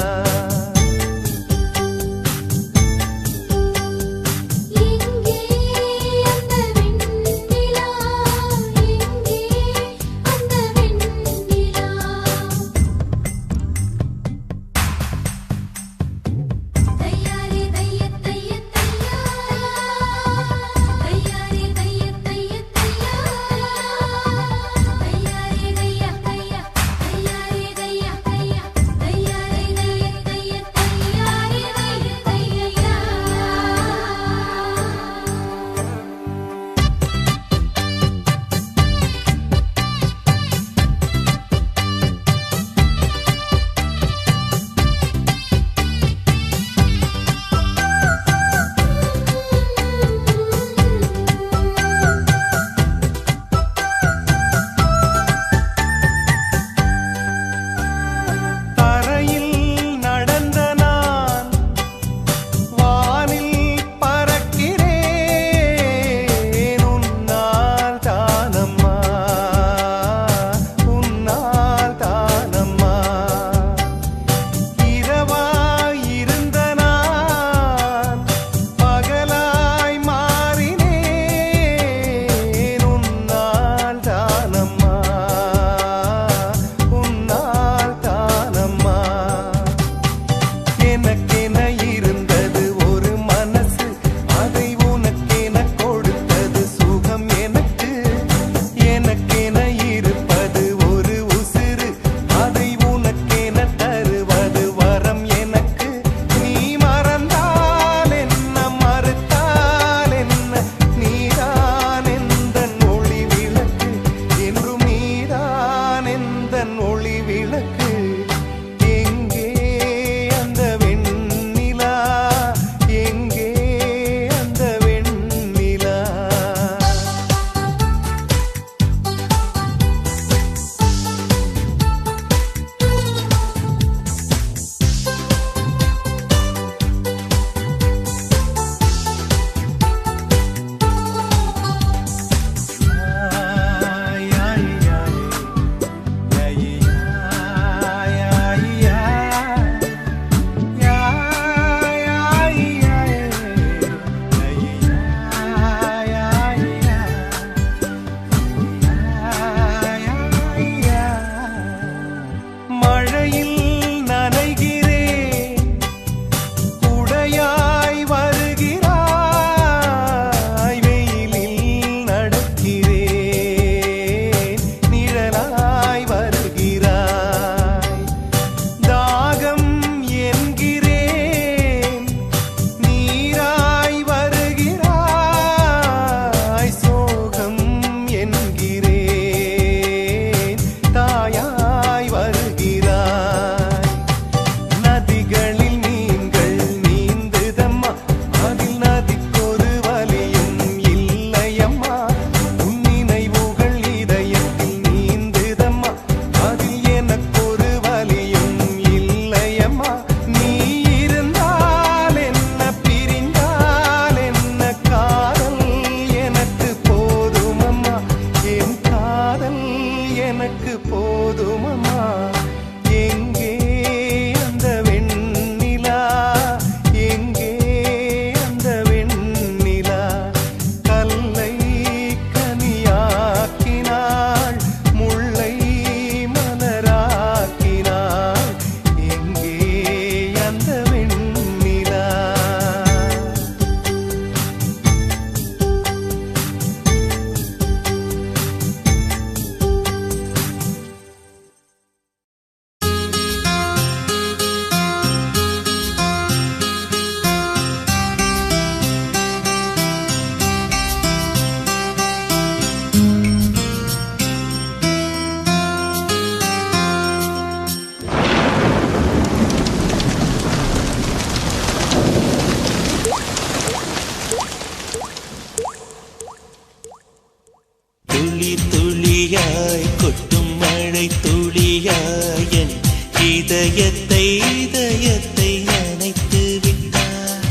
இதயத்தை நினைத்து விட்டார்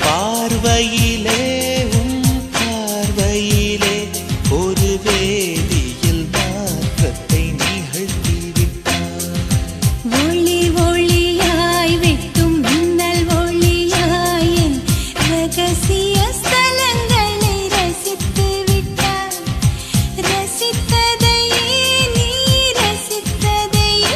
பார்வையிலே உன் பார்வையிலே ஒரு வேதியில் மாற்றத்தை நிகழ்த்தி விட்டார் ஒளி ஒளியாய் வெட்டும் மின்னல் ஒளியாய் என் ரகசிய ஸ்தலங்களை ரசித்து விட்டாய் ரசித்ததையே நீ ரசித்ததையே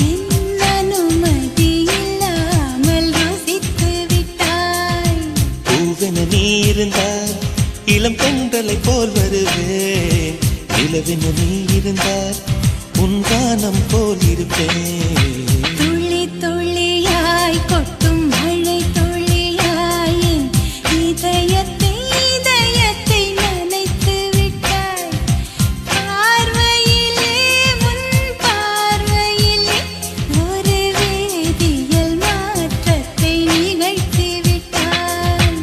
என் அனுமதி இல்லாமல் ருசித்து விட்டாய் பூவென நீ இருந்தால் இளம் பெண்களை போல் வருவேன் நிலவென நீ இருந்தால் உன் கானம் போல் இருப்பேன் துளி துளியாய் கொட்டும் மழை துளியாய் என் இதயத்தை இதயத்தை நனைத்து விட்டாய் பார்வையிலே உன் பார்வையிலே ஒரு வேதியியல் மாற்றத்தை நிகழ்த்தி விட்டாய்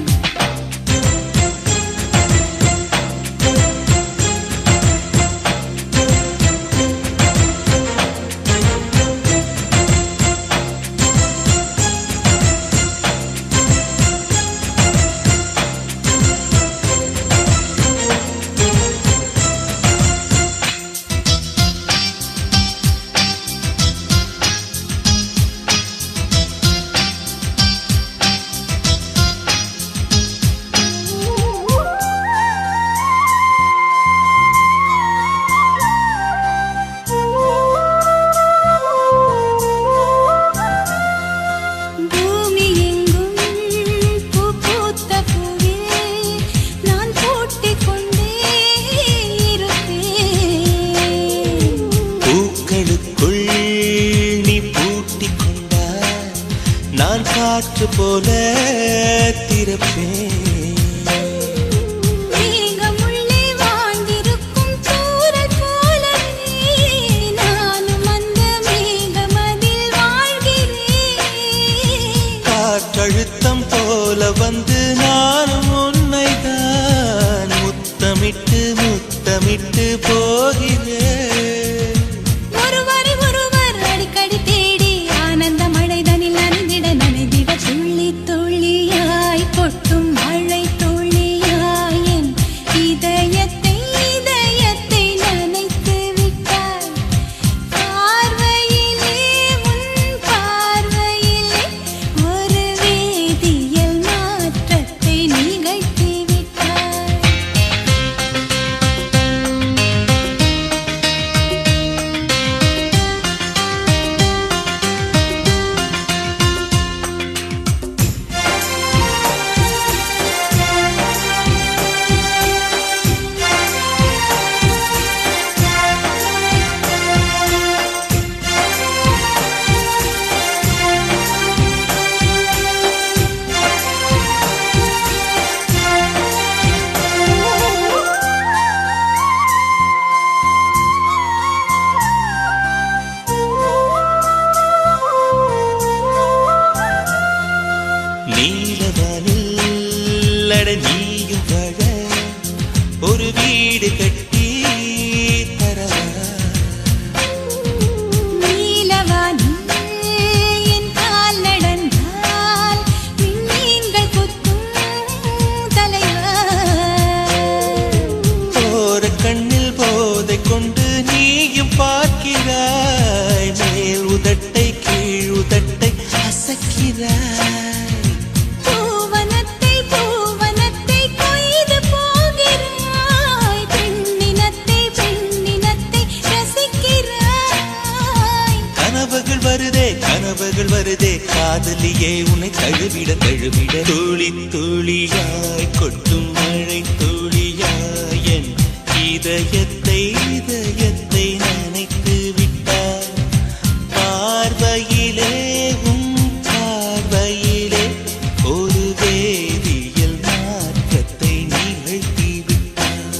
பூமி எங்கும் பூ பூத்த பூவில் நான் பூட்டிக் கொண்டே இருப்பேன் பூக்களுக்குள் நீ பூட்டிக் கொண்டால் நான் காற்று போல திறப்பேன் மேகமுள்ளே வாழ்ந்திருக்கும் தூறல் போலவே நானும் அந்த மேகமதில் வாழ்கிறேன் காற்றழுத்தம் போல வந்து நானும் உன்னைதான் முத்தமிட்டு முத்தமிட்டு போகிறேன் ஒருவரை ஒருவர் அடிக்கடி தேடி ஆனந்த மழைதனில் நனைந்திட துள்ளி துள்ளியாய் கொட்டும் மழை துள்ளியாய் என் இதயத்தை இதயத்தை நனைத்து விட்டாய் பார்வையிலே உன் பார்வையிலே ஒரு வேதியியல் மாற்றத்தை நிகழ்த்தி விட்டாய் நீலவானில் அட நீயும் வாழ ஒரு வீடு கட்டி தரவா நீலவானில் என் கால் நடந்தால் விண்மீன்கள் கொத்தும் தலைவா போற கண்ணில் போதை கொண்டு நீயும் பார்க்கிறாய் மேல் உதட்டை கீழ் உதட்டை அசக்கிறாய் பூவனத்தை பூவனத்தை கொய்து போகிறாய் பெண்ணினத்தை பெண்ணினத்தை ரசிக்கிறாய் கனவுகள் வருதே காதலியே உன்னை தழுவிட தழுவிட துளி துளியாய் கொட்டும் மழை துளியாய் என் இதயத்தை இதயத்தை நினைத்து விட்டாய் பார்வையிலே உன் பார்வையிலே ஒரு வேதியியல் மாற்றத்தை நிகழ்த்தி விட்டாய்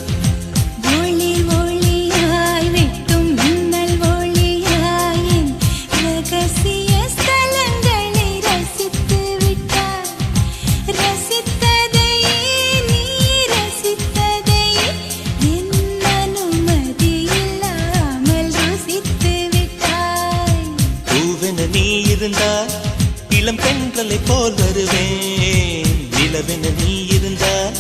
ஒளி ஒளியாய் வெட்டும் மின்னல் ஒளியாய் என் ரகசிய ஸ்தலங்களை ரசித்து விட்டாய் ரசித்ததையே நீ ரசித்ததையே என் அனுமதி இல்லா இருந்தால் இளம் பெண்களை போல் வருவேன் நிலவென நீ இருந்தால்